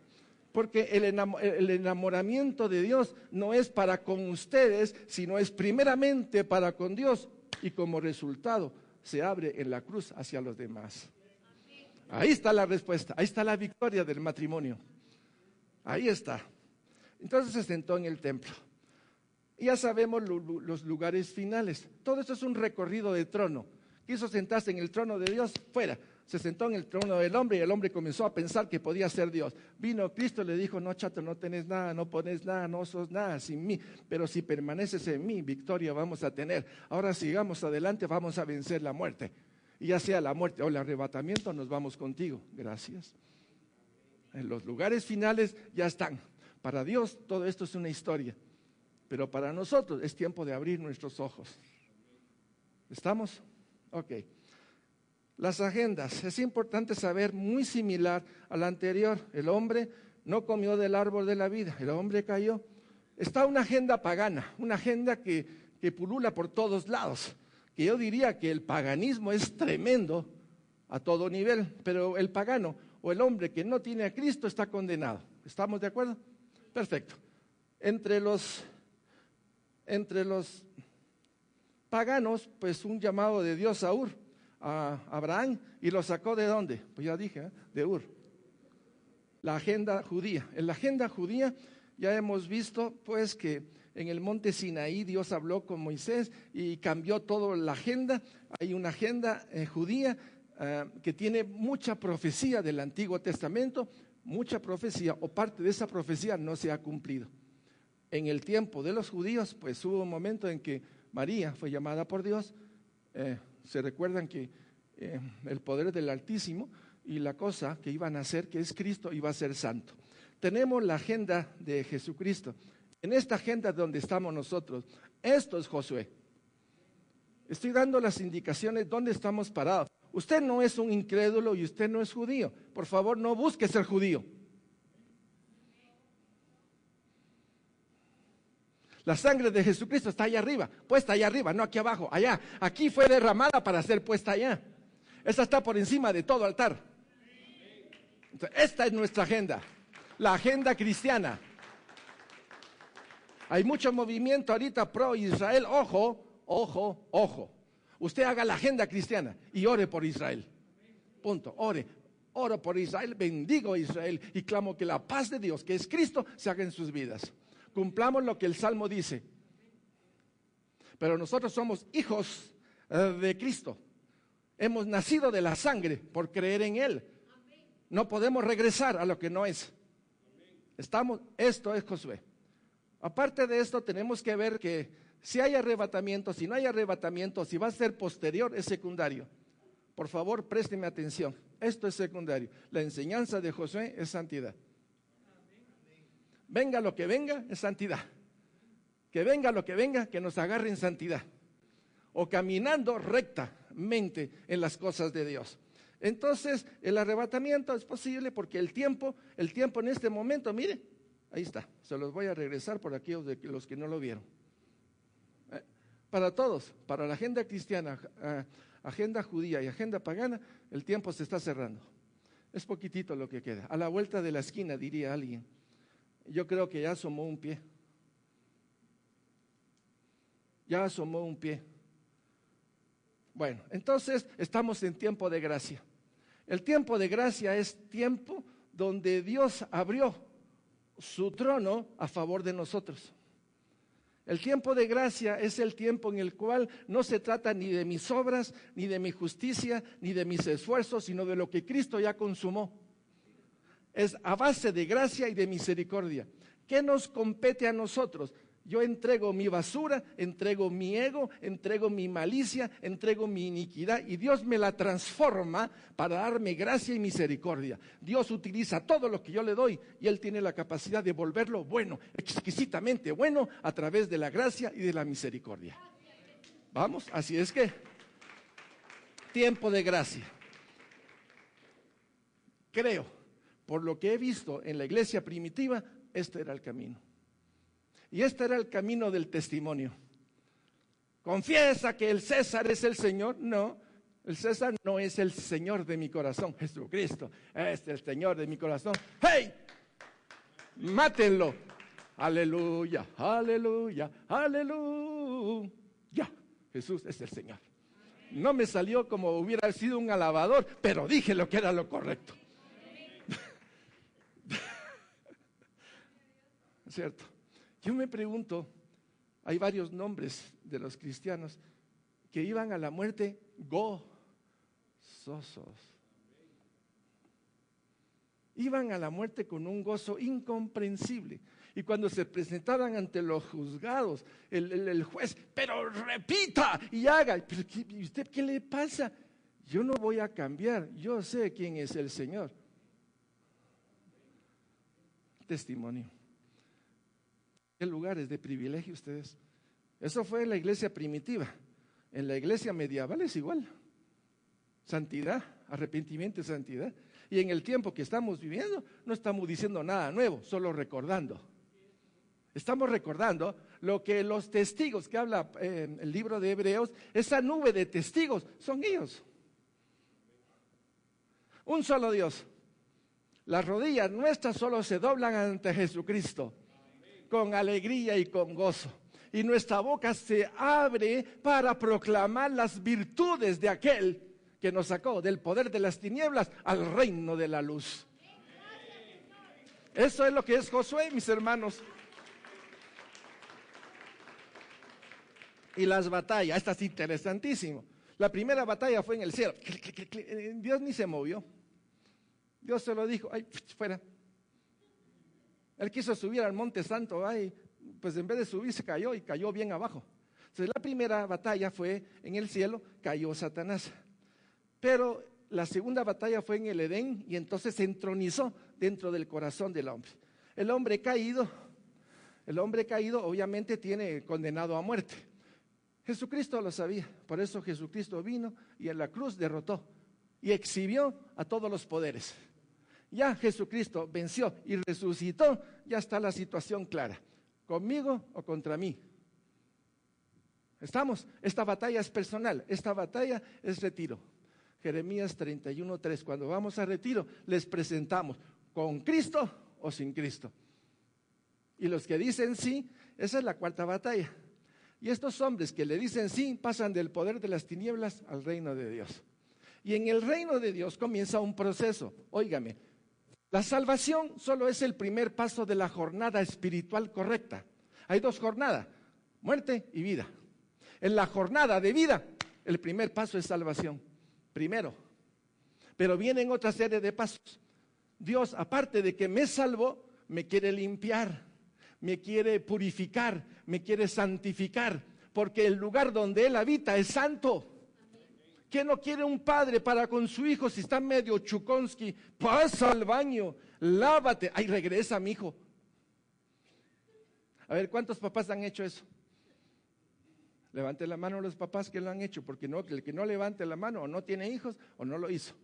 Speaker 1: Porque el enamoramiento de Dios no es para con ustedes, sino es primeramente para con Dios. Y como resultado se abre en la cruz hacia los demás. Ahí está la respuesta, ahí está la victoria del matrimonio. Ahí está. Entonces se sentó en el templo. Y ya sabemos los lugares finales. Todo esto es un recorrido de trono. Quiso sentarse en el trono de Dios, fuera. Se sentó en el trono del hombre y el hombre comenzó a pensar que podía ser Dios. Vino Cristo y le dijo, no chato, no tenés nada, no pones nada, no sos nada sin mí. Pero si permaneces en mí, victoria vamos a tener. Ahora sigamos adelante, vamos a vencer la muerte. Y ya sea la muerte o el arrebatamiento, nos vamos contigo. Gracias. En los lugares finales ya están. Para Dios todo esto es una historia. Pero para nosotros es tiempo de abrir nuestros ojos. ¿Estamos? Ok. Las agendas, es importante saber, muy similar a la anterior, el hombre no comió del árbol de la vida, el hombre cayó. Está una agenda pagana, una agenda que pulula por todos lados, que yo diría que el paganismo es tremendo a todo nivel, pero el pagano o el hombre que no tiene a Cristo está condenado. ¿Estamos de acuerdo? Perfecto. Entre los paganos, pues un llamado de Dios a Ur, a Abraham, y lo sacó ¿de dónde? Pues ya dije, de Ur. La agenda judía. En la agenda judía ya hemos visto pues que en el monte Sinaí Dios habló con Moisés y cambió toda la agenda. Hay una agenda judía que tiene mucha profecía del Antiguo Testamento, mucha profecía, o parte de esa profecía no se ha cumplido. En el tiempo de los judíos, pues hubo un momento en que María fue llamada por Dios. Se recuerdan que el poder del Altísimo y la cosa que iban a hacer, que es Cristo, iba a ser santo. Tenemos la agenda de Jesucristo. En esta agenda donde estamos nosotros, esto es Josué. Estoy dando las indicaciones donde estamos parados. Usted no es un incrédulo y usted no es judío. Por favor, no busque ser judío. La sangre de Jesucristo está allá arriba, puesta allá arriba, no aquí abajo, allá. Aquí fue derramada para ser puesta allá. Esa está por encima de todo altar. Entonces, esta es nuestra agenda, la agenda cristiana. Hay mucho movimiento ahorita pro Israel. Ojo, ojo, ojo. Usted haga la agenda cristiana y ore por Israel. Punto, ore. Oro por Israel, bendigo a Israel y clamo que la paz de Dios, que es Cristo, se haga en sus vidas. Cumplamos lo que el Salmo dice. Pero nosotros somos hijos de Cristo. Hemos nacido de la sangre por creer en Él. No podemos regresar a lo que no es. Esto es Josué. Aparte de esto, tenemos que ver que si hay arrebatamiento, si no hay arrebatamiento, si va a ser posterior, es secundario. Por favor, présteme atención. Esto es secundario. La enseñanza de Josué es santidad. Venga lo que venga, es santidad. Que venga lo que venga, que nos agarre en santidad. O caminando rectamente en las cosas de Dios. Entonces, el arrebatamiento es posible porque el tiempo en este momento, mire, ahí está. Se los voy a regresar por aquellos de los que no lo vieron. Para todos, para la agenda cristiana, agenda judía y agenda pagana, el tiempo se está cerrando. Es poquitito lo que queda. A la vuelta de la esquina, diría alguien. Yo creo que ya asomó un pie. Ya asomó un pie. Bueno, entonces estamos en tiempo de gracia. El tiempo de gracia es tiempo donde Dios abrió su trono a favor de nosotros. El tiempo de gracia es el tiempo en el cual no se trata ni de mis obras, ni de mi justicia, ni de mis esfuerzos, sino de lo que Cristo ya consumó. Es a base de gracia y de misericordia. ¿Qué nos compete a nosotros? Yo entrego mi basura, entrego mi ego, entrego mi malicia, entrego mi iniquidad y Dios me la transforma para darme gracia y misericordia. Dios utiliza todo lo que yo le doy y Él tiene la capacidad de volverlo bueno, exquisitamente bueno a través de la gracia y de la misericordia. Vamos, así es que, tiempo de gracia. Creo, por lo que he visto en la iglesia primitiva, este era el camino. Y este era el camino del testimonio. ¿Confiesa que el César es el Señor? No, el César no es el Señor de mi corazón. Jesucristo es el Señor de mi corazón. ¡Hey! Mátenlo. Aleluya, aleluya, aleluya. Jesús es el Señor. No me salió como hubiera sido un alabador, pero dije lo que era lo correcto. ¿Cierto? Yo me pregunto, hay varios nombres de los cristianos que iban a la muerte gozosos. Iban a la muerte con un gozo incomprensible. Y cuando se presentaban ante los juzgados, el juez, pero repita y haga. ¿Pero usted qué le pasa? Yo no voy a cambiar, yo sé quién es el Señor. Testimonio. ¿Qué lugares de privilegio ustedes? Eso fue en la iglesia primitiva. En la iglesia medieval es igual. Santidad, arrepentimiento y santidad. Y en el tiempo que estamos viviendo, no estamos diciendo nada nuevo, solo recordando. Estamos recordando lo que los testigos que habla el libro de Hebreos, esa nube de testigos, son ellos. Un solo Dios. Las rodillas nuestras solo se doblan ante Jesucristo. Con alegría y con gozo. Y nuestra boca se abre para proclamar las virtudes de aquel que nos sacó del poder de las tinieblas al reino de la luz. Eso es lo que es Josué, mis hermanos. Y las batallas, esta es interesantísimo. La primera batalla fue en el cielo. Dios ni se movió. Dios se lo dijo, ay, fuera. Él quiso subir al monte santo, ay, pues en vez de subir se cayó y cayó bien abajo. Entonces la primera batalla fue en el cielo, cayó Satanás. Pero la segunda batalla fue en el Edén y entonces se entronizó dentro del corazón del hombre. El hombre caído obviamente tiene condenado a muerte. Jesucristo lo sabía, por eso Jesucristo vino y en la cruz derrotó y exhibió a todos los poderes. Ya Jesucristo venció y resucitó, ya está la situación clara. ¿Conmigo o contra mí? ¿Estamos? Esta batalla es personal, esta batalla es retiro. Jeremías 31:3, cuando vamos a retiro, les presentamos, ¿con Cristo o sin Cristo? Y los que dicen sí, esa es la cuarta batalla. Y estos hombres que le dicen sí, pasan del poder de las tinieblas al reino de Dios. Y en el reino de Dios comienza un proceso. Óigame, la salvación solo es el primer paso de la jornada espiritual correcta. Hay dos jornadas, muerte y vida. En la jornada de vida, el primer paso es salvación. Primero. Pero vienen otra serie de pasos. Dios, aparte de que me salvó, me quiere limpiar, me quiere purificar, me quiere santificar, porque el lugar donde Él habita es santo. ¿Quién no quiere un padre para con su hijo si está medio chukonski? Pasa al baño, lávate. Ay, regresa, mi hijo. A ver, ¿cuántos papás han hecho eso? Levante la mano los papás que lo han hecho, porque no, el que no levante la mano o no tiene hijos o no lo hizo.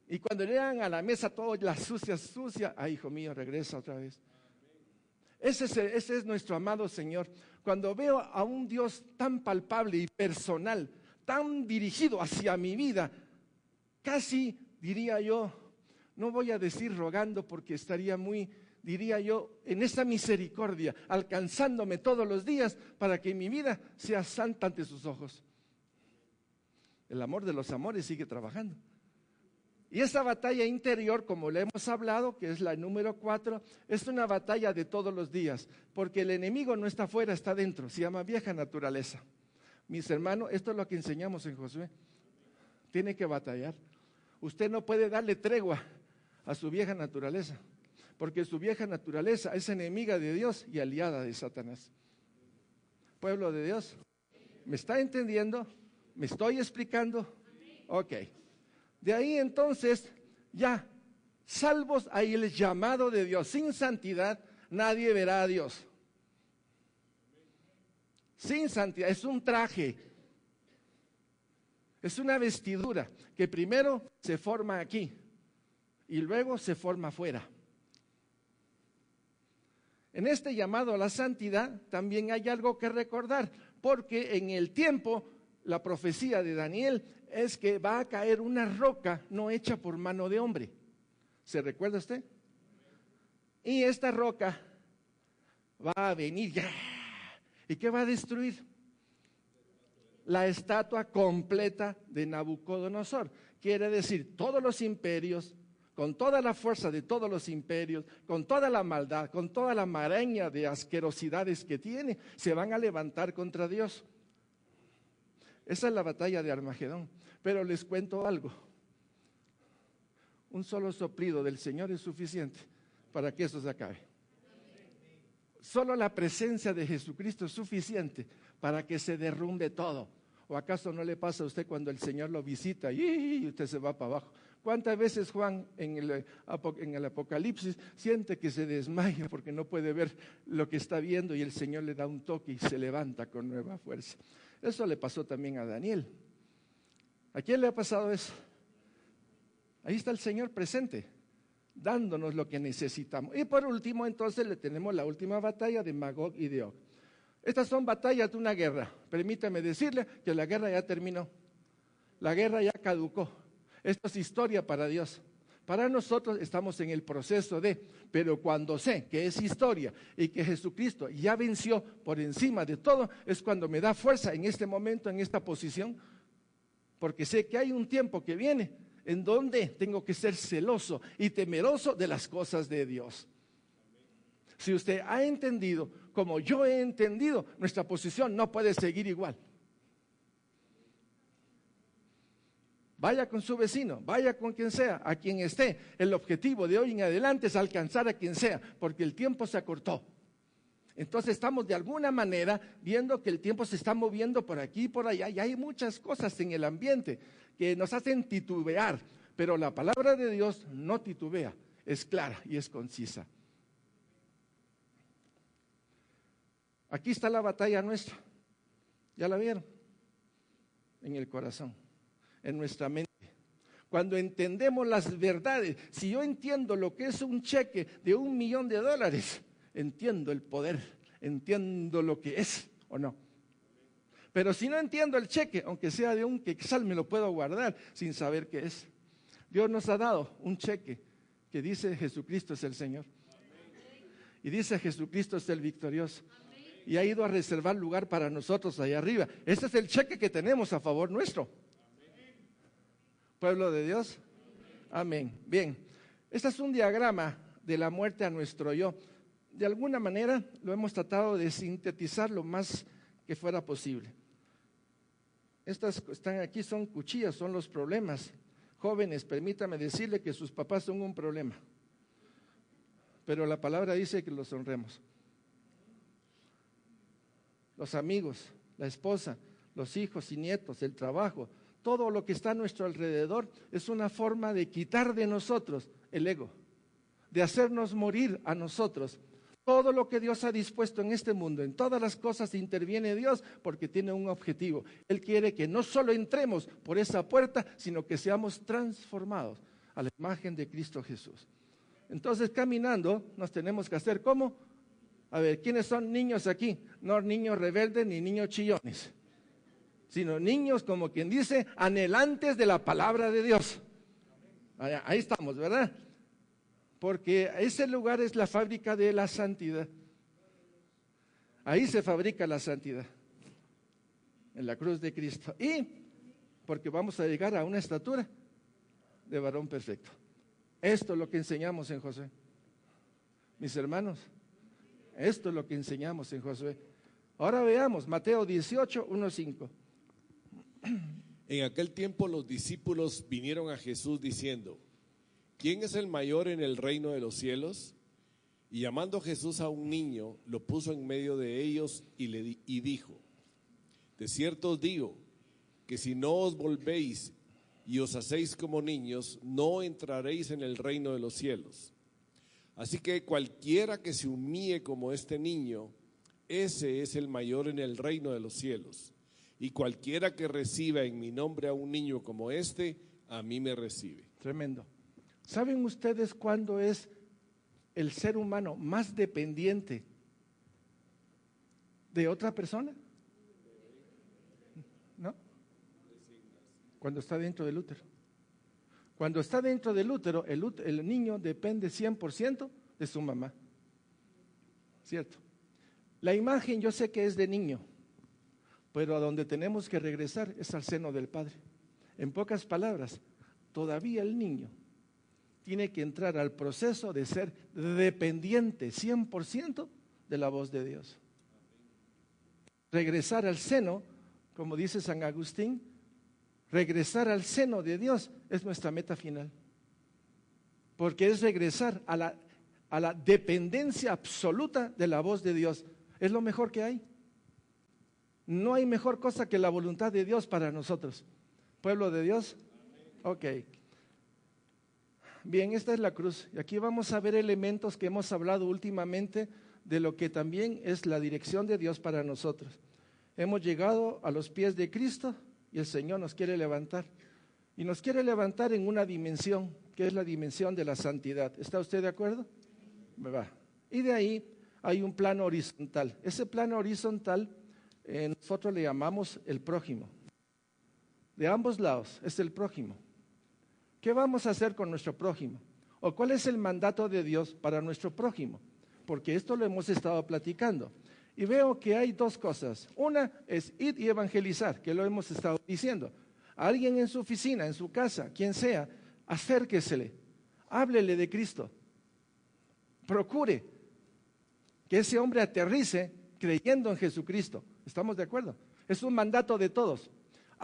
Speaker 1: Y cuando llegan a la mesa todo la sucia, ay, hijo mío, regresa otra vez. Ese es nuestro amado Señor. Cuando veo a un Dios tan palpable y personal, tan dirigido hacia mi vida, casi diría yo, no voy a decir rogando porque estaría muy, diría yo, en esa misericordia, alcanzándome todos los días para que mi vida sea santa ante sus ojos. El amor de los amores sigue trabajando. Y esa batalla interior, como le hemos hablado, que es la número 4, es una batalla de todos los días, porque el enemigo no está afuera, está dentro, se llama vieja naturaleza. Mis hermanos, esto es lo que enseñamos en Josué. Tiene que batallar. Usted no puede darle tregua a su vieja naturaleza, porque su vieja naturaleza es enemiga de Dios y aliada de Satanás. Pueblo de Dios, ¿me está entendiendo? ¿Me estoy explicando? Ok. De ahí entonces, ya, salvos ahí el llamado de Dios. Sin santidad nadie verá a Dios. Sin santidad, es un traje, es una vestidura que primero se forma aquí y luego se forma afuera. En este llamado a la santidad también hay algo que recordar, porque en el tiempo, la profecía de Daniel es que va a caer una roca no hecha por mano de hombre. ¿Se recuerda usted? Y esta roca va a venir ya. ¿Y qué va a destruir? La estatua completa de Nabucodonosor. Quiere decir, todos los imperios, con toda la fuerza de todos los imperios, con toda la maldad, con toda la maraña de asquerosidades que tiene, se van a levantar contra Dios. Esa es la batalla de Armagedón. Pero les cuento algo. Un solo soplido del Señor es suficiente para que eso se acabe. Solo la presencia de Jesucristo es suficiente para que se derrumbe todo. ¿O acaso no le pasa a usted cuando el Señor lo visita y usted se va para abajo? ¿Cuántas veces Juan en el Apocalipsis siente que se desmaya porque no puede ver lo que está viendo y el Señor le da un toque y se levanta con nueva fuerza? Eso le pasó también a Daniel. ¿A quién le ha pasado eso? Ahí está el Señor presente, dándonos lo que necesitamos. Y por último, entonces, le tenemos la última batalla de Magog y de Og. Estas son batallas de una guerra. Permítame decirle que la guerra ya terminó. La guerra ya caducó. Esto es historia para Dios. Para nosotros estamos en el proceso de, pero cuando sé que es historia y que Jesucristo ya venció por encima de todo, es cuando me da fuerza en este momento, en esta posición, porque sé que hay un tiempo que viene en donde tengo que ser celoso y temeroso de las cosas de Dios. Si usted ha entendido como yo he entendido, nuestra posición no puede seguir igual. Vaya con su vecino, vaya con quien sea, a quien esté. El objetivo de hoy en adelante es alcanzar a quien sea, porque el tiempo se acortó. Entonces estamos de alguna manera viendo que el tiempo se está moviendo por aquí y por allá, y hay muchas cosas en el ambiente que nos hacen titubear, pero la palabra de Dios no titubea, es clara y es concisa. Aquí está la batalla nuestra, ¿ya la vieron? En el corazón, en nuestra mente. Cuando entendemos las verdades, si yo entiendo lo que es un cheque de $1,000,000, entiendo el poder, entiendo lo que es o no. Pero si no entiendo el cheque, aunque sea de un quetzal, me lo puedo guardar sin saber qué es. Dios nos ha dado un cheque que dice Jesucristo es el Señor. Y dice Jesucristo es el victorioso. Y ha ido a reservar lugar para nosotros allá arriba. Ese es el cheque que tenemos a favor nuestro. Pueblo de Dios. Amén. Bien, este es un diagrama de la muerte a nuestro yo. De alguna manera lo hemos tratado de sintetizar lo más que fuera posible. Estas que están aquí son cuchillas, son los problemas. Jóvenes, permítame decirle que sus papás son un problema. Pero la palabra dice que los honremos. Los amigos, la esposa, los hijos y nietos, el trabajo, todo lo que está a nuestro alrededor es una forma de quitar de nosotros el ego, de hacernos morir a nosotros. Todo lo que Dios ha dispuesto en este mundo, en todas las cosas interviene Dios porque tiene un objetivo. Él quiere que no solo entremos por esa puerta, sino que seamos transformados a la imagen de Cristo Jesús. Entonces, caminando, nos tenemos que hacer ¿cómo? A ver, ¿quiénes son niños aquí? No niños rebeldes ni niños chillones, sino niños, como quien dice, anhelantes de la palabra de Dios. Ahí estamos, ¿verdad? Porque ese lugar es la fábrica de la santidad. Ahí se fabrica la santidad, en la cruz de Cristo. Y porque vamos a llegar a una estatura de varón perfecto. Esto es lo que enseñamos en Josué. Mis hermanos, esto es lo que enseñamos en Josué. Ahora veamos Mateo 18, 1-5.
Speaker 2: En aquel tiempo los discípulos vinieron a Jesús diciendo: ¿quién es el mayor en el reino de los cielos? Y llamando Jesús a un niño, lo puso en medio de ellos y dijo: de cierto os digo, que si no os volvéis y os hacéis como niños, no entraréis en el reino de los cielos. Así que cualquiera que se humille como este niño, ese es el mayor en el reino de los cielos. Y cualquiera que reciba en mi nombre a un niño como este, a mí me recibe.
Speaker 1: Tremendo. ¿Saben ustedes cuándo es el ser humano más dependiente de otra persona? ¿No? Cuando está dentro del útero. Cuando está dentro del útero, el niño depende 100% de su mamá. ¿Cierto? La imagen yo sé que es de niño, pero a donde tenemos que regresar es al seno del Padre. En pocas palabras, todavía el niño tiene que entrar al proceso de ser dependiente 100% de la voz de Dios. Regresar al seno, como dice San Agustín, regresar al seno de Dios es nuestra meta final. Porque es regresar a la dependencia absoluta de la voz de Dios. Es lo mejor que hay. No hay mejor cosa que la voluntad de Dios para nosotros. ¿Pueblo de Dios? Ok. Bien, esta es la cruz. Y aquí vamos a ver elementos que hemos hablado últimamente de lo que también es la dirección de Dios para nosotros. Hemos llegado a los pies de Cristo y el Señor nos quiere levantar. Y nos quiere levantar en una dimensión, que es la dimensión de la santidad. ¿Está usted de acuerdo? Me va. Y de ahí hay un plano horizontal. Ese plano horizontal nosotros le llamamos el prójimo. De ambos lados es el prójimo. ¿Qué vamos a hacer con nuestro prójimo? ¿O cuál es el mandato de Dios para nuestro prójimo? Porque esto lo hemos estado platicando. Y veo que hay dos cosas. Una es ir y evangelizar, que lo hemos estado diciendo. Alguien en su oficina, en su casa, quien sea, acérquesele, háblele de Cristo. Procure que ese hombre aterrice creyendo en Jesucristo. ¿Estamos de acuerdo? Es un mandato de todos.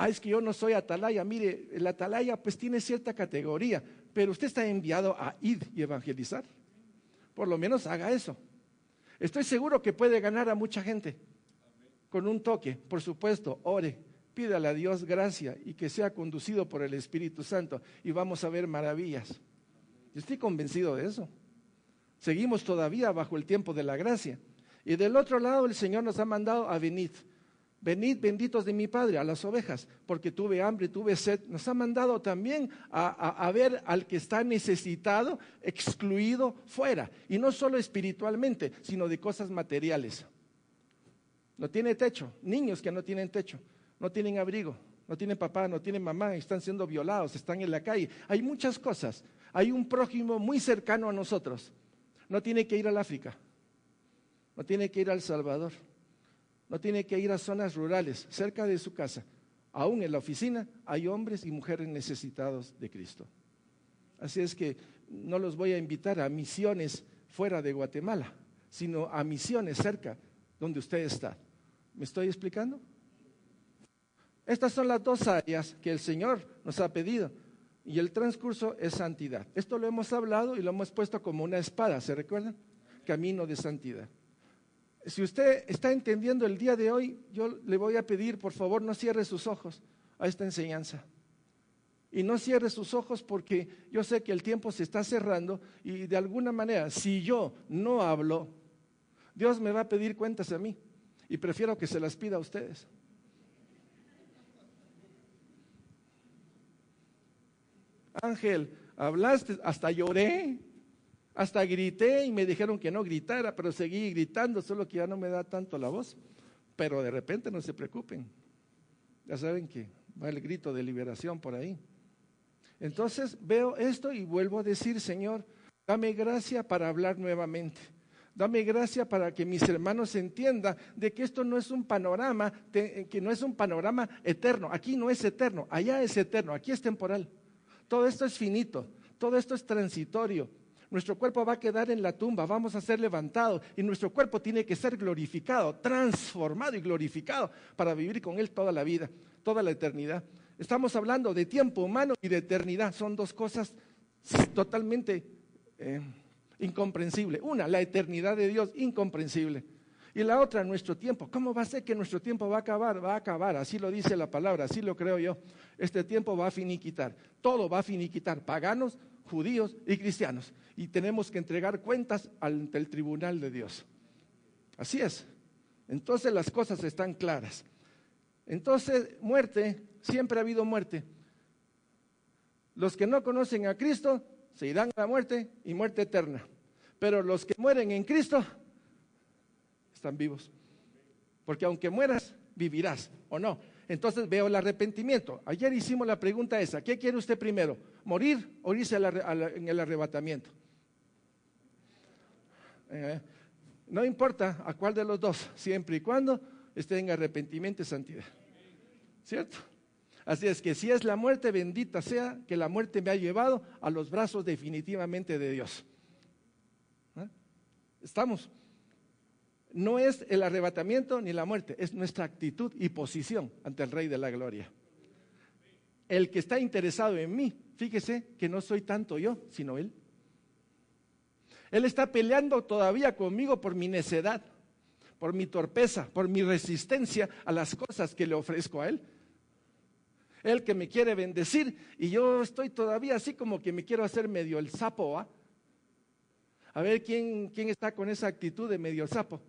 Speaker 1: Es que yo no soy atalaya. Mire, el atalaya pues tiene cierta categoría, pero usted está enviado a ir y evangelizar. Por lo menos haga eso. Estoy seguro que puede ganar a mucha gente con un toque. Por supuesto, ore, pídale a Dios gracia y que sea conducido por el Espíritu Santo y vamos a ver maravillas. Yo estoy convencido de eso. Seguimos todavía bajo el tiempo de la gracia. Y del otro lado el Señor nos ha mandado a venir. Venid benditos de mi Padre a las ovejas, porque tuve hambre, tuve sed. Nos ha mandado también a ver al que está necesitado, excluido, fuera. Y no solo espiritualmente, sino de cosas materiales. No tiene techo, niños que no tienen techo, no tienen abrigo, no tienen papá, no tienen mamá, están siendo violados, están en la calle. Hay muchas cosas. Hay un prójimo muy cercano a nosotros. No tiene que ir al África, no tiene que ir a El Salvador. No tiene que ir a zonas rurales, cerca de su casa. Aún en la oficina hay hombres y mujeres necesitados de Cristo. Así es que no los voy a invitar a misiones fuera de Guatemala, sino a misiones cerca donde usted está. ¿Me estoy explicando? Estas son las dos áreas que el Señor nos ha pedido. Y el transcurso es santidad. Esto lo hemos hablado y lo hemos puesto como una espada, ¿se recuerdan? Camino de santidad. Si usted está entendiendo el día de hoy, yo le voy a pedir, por favor, no cierre sus ojos a esta enseñanza. Y no cierre sus ojos porque yo sé que el tiempo se está cerrando y de alguna manera, si yo no hablo, Dios me va a pedir cuentas a mí y prefiero que se las pida a ustedes. Ángel, hablaste, hasta lloré. Hasta grité y me dijeron que no gritara, pero seguí gritando, solo que ya no me da tanto la voz. Pero de repente no se preocupen. Ya saben que va el grito de liberación por ahí. Entonces veo esto y vuelvo a decir, Señor, dame gracia para hablar nuevamente. Dame gracia para que mis hermanos entiendan de que esto no es un panorama, que no es un panorama eterno. Aquí no es eterno, allá es eterno, aquí es temporal. Todo esto es finito, todo esto es transitorio. Nuestro cuerpo va a quedar en la tumba, vamos a ser levantados y nuestro cuerpo tiene que ser glorificado, transformado y glorificado para vivir con Él toda la vida, toda la eternidad. Estamos hablando de tiempo humano y de eternidad, son dos cosas totalmente incomprensibles. Una, la eternidad de Dios, incomprensible. Y la otra, nuestro tiempo. ¿Cómo va a ser que nuestro tiempo va a acabar? Va a acabar, así lo dice la palabra, así lo creo yo. Este tiempo va a finiquitar, todo va a finiquitar, paganos, judíos y cristianos. Y tenemos que entregar cuentas ante el tribunal de Dios. Así es. Entonces las cosas están claras. Entonces, muerte, siempre ha habido muerte. Los que no conocen a Cristo se irán a la muerte y muerte eterna. Pero los que mueren en Cristo están vivos. Porque aunque mueras, vivirás, ¿o no? Entonces veo el arrepentimiento. Ayer hicimos la pregunta esa, ¿qué quiere usted primero? ¿Morir o irse en el arrebatamiento? No importa a cuál de los dos, siempre y cuando esté en arrepentimiento y santidad. ¿Cierto? Así es que si es la muerte, bendita sea que la muerte me ha llevado a los brazos definitivamente de Dios. ¿Estamos? No es el arrebatamiento ni la muerte, es nuestra actitud y posición ante el Rey de la Gloria. El que está interesado en mí, fíjese que no soy tanto yo, sino Él. Él está peleando todavía conmigo por mi necedad, por mi torpeza, por mi resistencia a las cosas que le ofrezco a Él. Él que me quiere bendecir y yo estoy todavía así como que me quiero hacer medio el sapo, ¿ah? A ver quién está con esa actitud de medio sapo.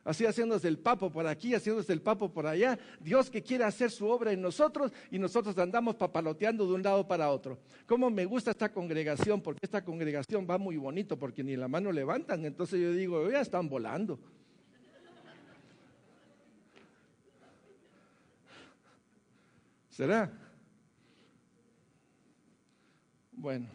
Speaker 1: Así haciéndose el papo por aquí, haciéndose el papo por allá. Dios que quiere hacer su obra en nosotros y nosotros andamos papaloteando de un lado para otro. Cómo me gusta esta congregación, porque esta congregación va muy bonito, porque ni la mano levantan. Entonces yo digo, ya están volando. ¿Será? Bueno,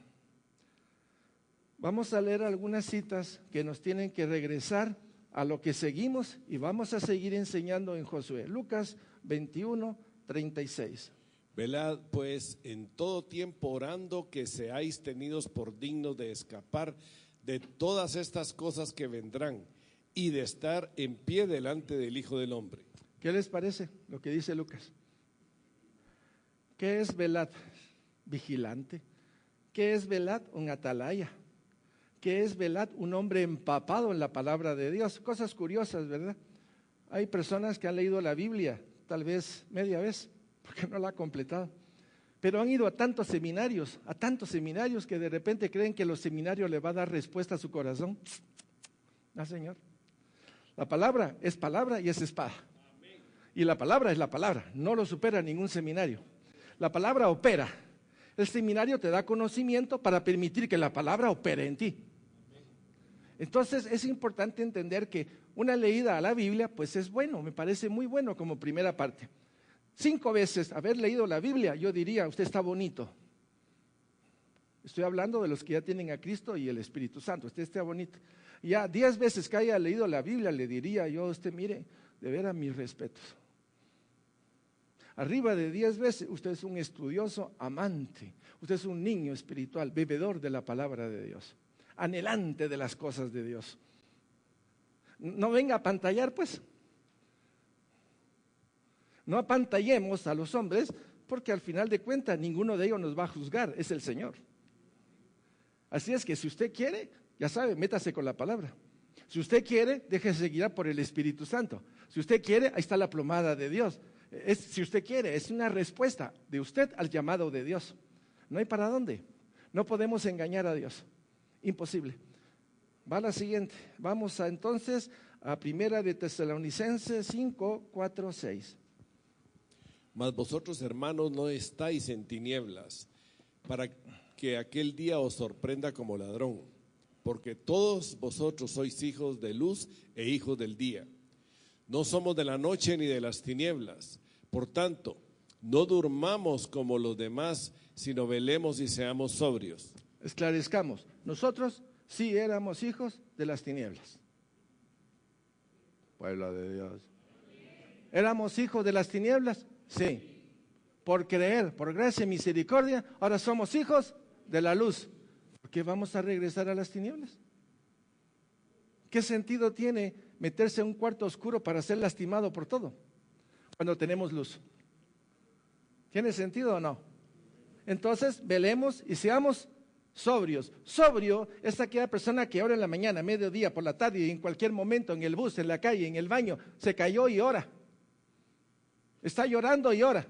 Speaker 1: vamos a leer algunas citas que nos tienen que regresar a lo que seguimos y vamos a seguir enseñando en Josué. Lucas 21, 36.
Speaker 2: Velad pues en todo tiempo orando que seáis tenidos por dignos de escapar de todas estas cosas que vendrán y de estar en pie delante del Hijo del Hombre.
Speaker 1: ¿Qué les parece lo que dice Lucas? ¿Qué es velad? Vigilante. ¿Qué es velad? Un atalaya. ¿Qué es velad? Un hombre empapado en la palabra de Dios. Cosas curiosas, ¿verdad? Hay personas que han leído la Biblia, tal vez media vez, porque no la ha completado. Pero han ido a tantos seminarios que de repente creen que los seminarios le va a dar respuesta a su corazón. No, Señor. La palabra es palabra y es espada. Y la palabra es la palabra, no lo supera ningún seminario. La palabra opera. El seminario te da conocimiento para permitir que la palabra opere en ti. Entonces es importante entender que una leída a la Biblia pues es bueno, me parece muy bueno como primera parte. 5 veces haber leído la Biblia, yo diría, usted está bonito. Estoy hablando de los que ya tienen a Cristo y el Espíritu Santo, usted está bonito. Ya 10 veces que haya leído la Biblia le diría yo a usted, mire, de veras mis respetos. Arriba de 10 veces, usted es un estudioso amante, usted es un niño espiritual, bebedor de la palabra de Dios, anhelante de las cosas de Dios. No venga a pantallar, pues. No apantallemos a los hombres, porque al final de cuentas ninguno de ellos nos va a juzgar, es el Señor. Así es que si usted quiere, ya sabe, métase con la palabra. Si usted quiere, déjese guiar por el Espíritu Santo. Si usted quiere, ahí está la plomada de Dios. Si usted quiere, es una respuesta de usted al llamado de Dios. No hay para dónde. No podemos engañar a Dios. Imposible. Va la siguiente. Vamos entonces a Primera de Tesalonicenses 5, 4, 6.
Speaker 2: Mas vosotros, hermanos, no estáis en tinieblas, para que aquel día os sorprenda como ladrón, porque todos vosotros sois hijos de luz e hijos del día. No somos de la noche ni de las tinieblas. Por tanto, no durmamos como los demás, sino velemos y seamos sobrios.
Speaker 1: Esclarezcamos, nosotros sí éramos hijos de las tinieblas. Pueblo de Dios. ¿Éramos hijos de las tinieblas? Sí. Por creer, por gracia y misericordia, ahora somos hijos de la luz. ¿Por qué vamos a regresar a las tinieblas? ¿Qué sentido tiene meterse en un cuarto oscuro para ser lastimado por todo cuando tenemos luz? ¿Tiene sentido o no? Entonces, velemos y seamos sobrios. Sobrio es aquella persona que ora en la mañana, mediodía, por la tarde y en cualquier momento, en el bus, en la calle, en el baño, se cayó y ora. Está llorando y ora.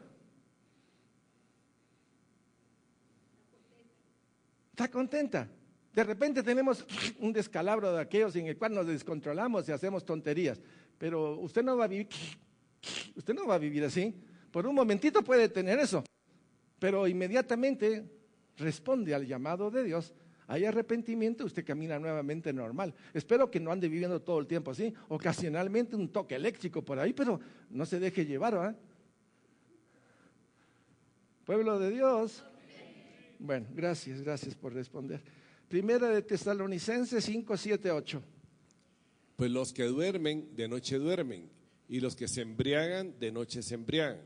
Speaker 1: Está contenta. De repente tenemos un descalabro de aquellos en el cual nos descontrolamos y hacemos tonterías. Pero usted no va a vivir así. Por un momentito puede tener eso, pero inmediatamente responde al llamado de Dios. Hay arrepentimiento, usted camina nuevamente normal. Espero que no ande viviendo todo el tiempo así. Ocasionalmente un toque eléctrico por ahí, pero no se deje llevar, ¿verdad? Pueblo de Dios. Bueno, gracias por responder. Primera de Tesalonicenses 5, 7, 8.
Speaker 2: Pues los que duermen, de noche duermen, y los que se embriagan, de noche se embriagan.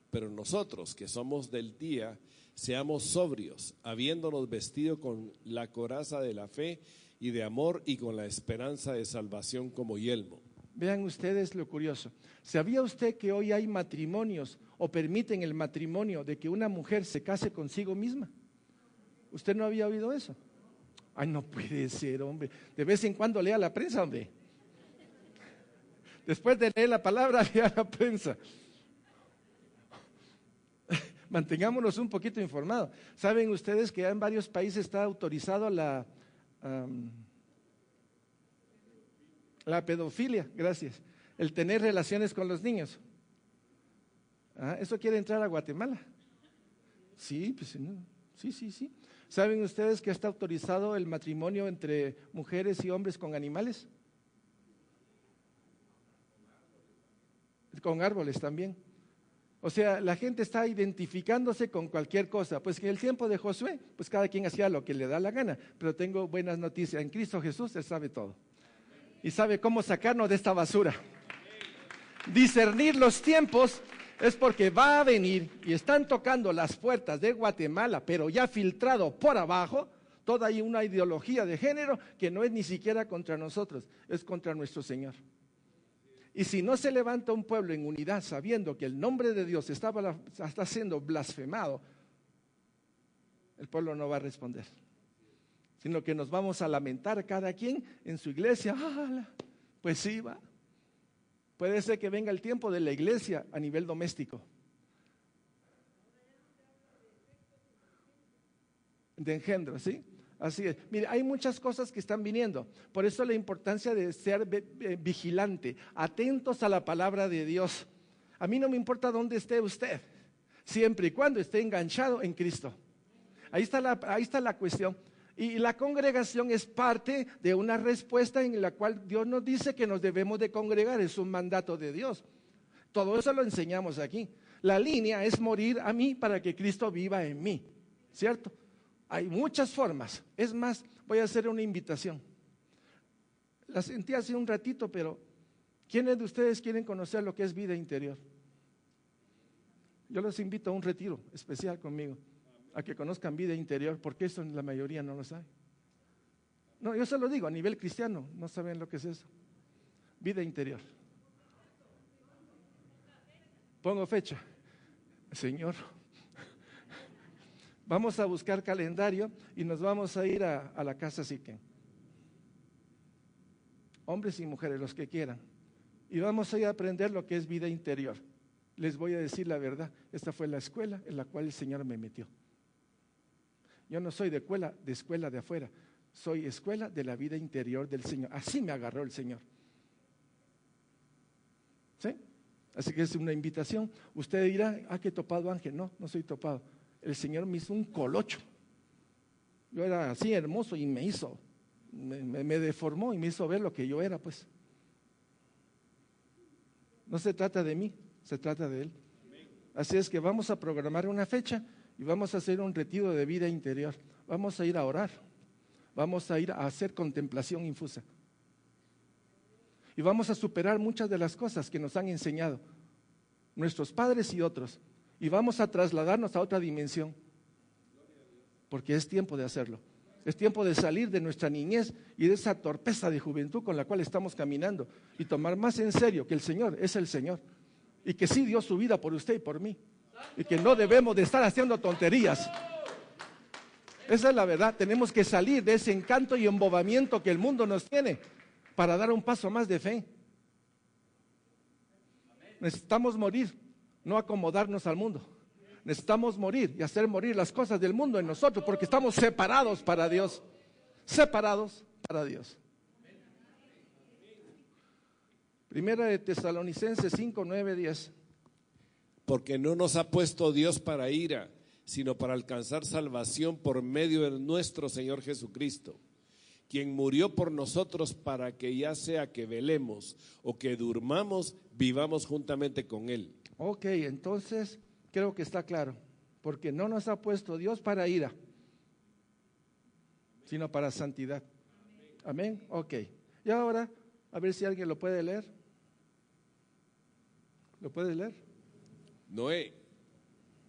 Speaker 2: Pero nosotros, que somos del día, seamos sobrios, habiéndonos vestido con la coraza de la fe y de amor y con la esperanza de salvación como yelmo.
Speaker 1: Vean ustedes lo curioso. ¿Sabía usted que hoy hay matrimonios o permiten el matrimonio de que una mujer se case consigo misma? ¿Usted no había oído eso? Ay, no puede ser, hombre. De vez en cuando lea la prensa, hombre. Después de leer la palabra, lea la prensa. Mantengámonos un poquito informados. ¿Saben ustedes que ya en varios países está autorizado la pedofilia? Gracias. El tener relaciones con los niños. ¿Eso quiere entrar a Guatemala? Sí, pues no. Sí. ¿Saben ustedes que está autorizado el matrimonio entre mujeres y hombres con animales? Con árboles también. O sea, la gente está identificándose con cualquier cosa. Pues en el tiempo de Josué, pues cada quien hacía lo que le da la gana. Pero tengo buenas noticias. En Cristo Jesús Él sabe todo. Y sabe cómo sacarnos de esta basura. Discernir los tiempos es porque va a venir y están tocando las puertas de Guatemala, pero ya filtrado por abajo, toda hay una ideología de género que no es ni siquiera contra nosotros, es contra nuestro Señor. Y si no se levanta un pueblo en unidad sabiendo que el nombre de Dios está siendo blasfemado, el pueblo no va a responder, sino que nos vamos a lamentar cada quien en su iglesia. Pues sí, va. Puede ser que venga el tiempo de la iglesia a nivel doméstico. De engendro, ¿sí? Así es. Mire, hay muchas cosas que están viniendo. Por eso la importancia de ser vigilante, atentos a la palabra de Dios. A mí no me importa dónde esté usted, siempre y cuando esté enganchado en Cristo. Ahí está la cuestión. Y la congregación es parte de una respuesta en la cual Dios nos dice que nos debemos de congregar, es un mandato de Dios. Todo eso lo enseñamos aquí. La línea es morir a mí para que Cristo viva en mí, ¿cierto? Hay muchas formas. Es más, voy a hacer una invitación. La sentí hace un ratito, pero ¿quiénes de ustedes quieren conocer lo que es vida interior? Yo los invito a un retiro especial conmigo, a que conozcan vida interior, porque eso la mayoría no lo sabe. No, yo se lo digo, a nivel cristiano, no saben lo que es eso. Vida interior. Pongo fecha. Señor, vamos a buscar calendario y nos vamos a ir a la casa Siquén. Hombres y mujeres, los que quieran. Y vamos a ir a aprender lo que es vida interior. Les voy a decir la verdad, esta fue la escuela en la cual el Señor me metió. Yo no soy de escuela de afuera, soy escuela de la vida interior del Señor. Así me agarró el Señor. ¿Sí? Así que es una invitación. Usted dirá, que topado Ángel. No, no soy topado. El Señor me hizo un colocho. Yo era así hermoso y me deformó y me hizo ver lo que yo era, pues. No se trata de mí, se trata de Él. Así es que vamos a programar una fecha y vamos a hacer un retiro de vida interior. Vamos a ir a orar, vamos a ir a hacer contemplación infusa. Y vamos a superar muchas de las cosas que nos han enseñado nuestros padres y otros. Y vamos a trasladarnos a otra dimensión, porque es tiempo de hacerlo. Es tiempo de salir de nuestra niñez y de esa torpeza de juventud con la cual estamos caminando y tomar más en serio que el Señor es el Señor y que sí dio su vida por usted y por mí y que no debemos de estar haciendo tonterías. Esa es la verdad. Tenemos que salir de ese encanto y embobamiento que el mundo nos tiene para dar un paso más de fe. Necesitamos morir, no acomodarnos al mundo. Necesitamos morir y hacer morir las cosas del mundo en nosotros, porque estamos separados para Dios. Separados para Dios. Primera de Tesalonicenses 5, 9, 10.
Speaker 2: Porque no nos ha puesto Dios para ira, sino para alcanzar salvación por medio de nuestro Señor Jesucristo, quien murió por nosotros para que ya sea que velemos o que durmamos, vivamos juntamente con Él.
Speaker 1: Ok, entonces creo que está claro, porque no nos ha puesto Dios para ira, sino para santidad. Amén. Ok. Y ahora, a ver si alguien lo puede leer. ¿Lo puede leer?
Speaker 2: Noé,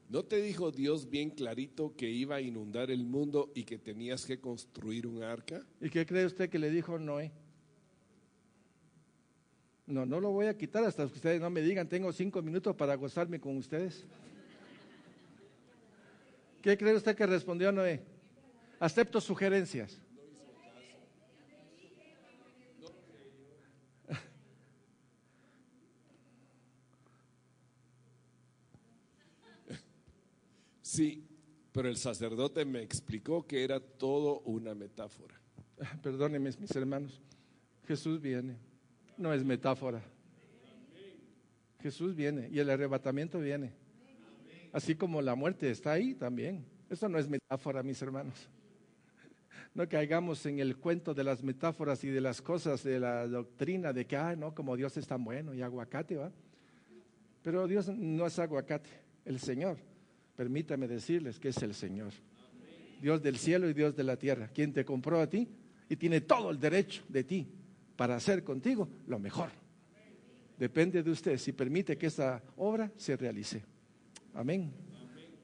Speaker 2: ¿no te dijo Dios bien clarito que iba a inundar el mundo y que tenías que construir un arca?
Speaker 1: ¿Y qué cree usted que le dijo Noé? No lo voy a quitar hasta que ustedes no me digan, tengo 5 minutos para gozarme con ustedes. ¿Qué cree usted que respondió Noé? Acepto sugerencias.
Speaker 2: Sí, pero el sacerdote me explicó que era todo una metáfora.
Speaker 1: Perdónenme, mis hermanos, Jesús viene, no es metáfora. Jesús viene y el arrebatamiento viene. Así como la muerte está ahí también. Eso no es metáfora, mis hermanos. No caigamos en el cuento de las metáforas y de las cosas de la doctrina de que, no, como Dios es tan bueno y aguacate, ¿va? Pero Dios no es aguacate, el Señor. Permítame decirles que es el Señor. Dios del cielo y Dios de la tierra, quien te compró a ti y tiene todo el derecho de ti para hacer contigo lo mejor. Depende de usted si permite que esa obra se realice. Amén.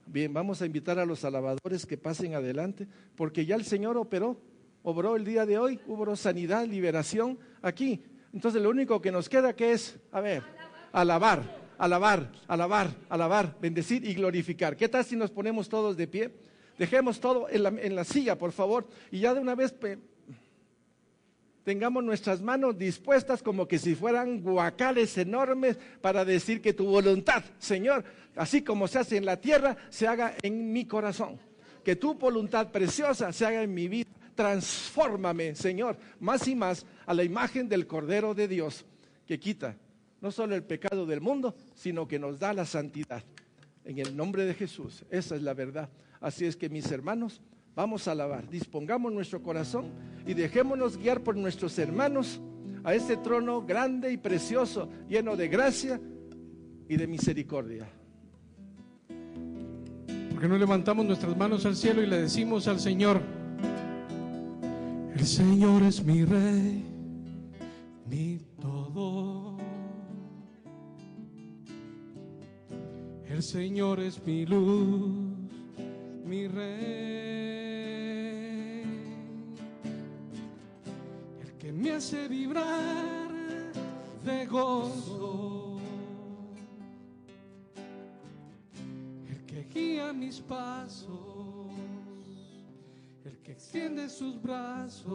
Speaker 1: Bien, vamos a invitar a los alabadores que pasen adelante, porque ya el Señor obró el día de hoy, hubo sanidad, liberación aquí. Entonces lo único que nos queda que es, alabar, bendecir y glorificar. ¿Qué tal si nos ponemos todos de pie? Dejemos todo en la silla, por favor, y ya de una vez tengamos nuestras manos dispuestas como que si fueran guacales enormes para decir que tu voluntad, Señor, así como se hace en la tierra, se haga en mi corazón. Que tu voluntad preciosa se haga en mi vida. Transfórmame, Señor, más y más a la imagen del Cordero de Dios que quita no solo el pecado del mundo, sino que nos da la santidad. En el nombre de Jesús, esa es la verdad. Así es que, mis hermanos, vamos a alabar, dispongamos nuestro corazón y dejémonos guiar por nuestros hermanos a este trono grande y precioso, lleno de gracia y de misericordia.
Speaker 3: ¿Por qué no levantamos nuestras manos al cielo y le decimos al Señor: el Señor es mi Rey, mi todo. El Señor es mi luz, mi Rey, el que me hace vibrar de gozo, el que guía mis pasos, el que extiende sus brazos.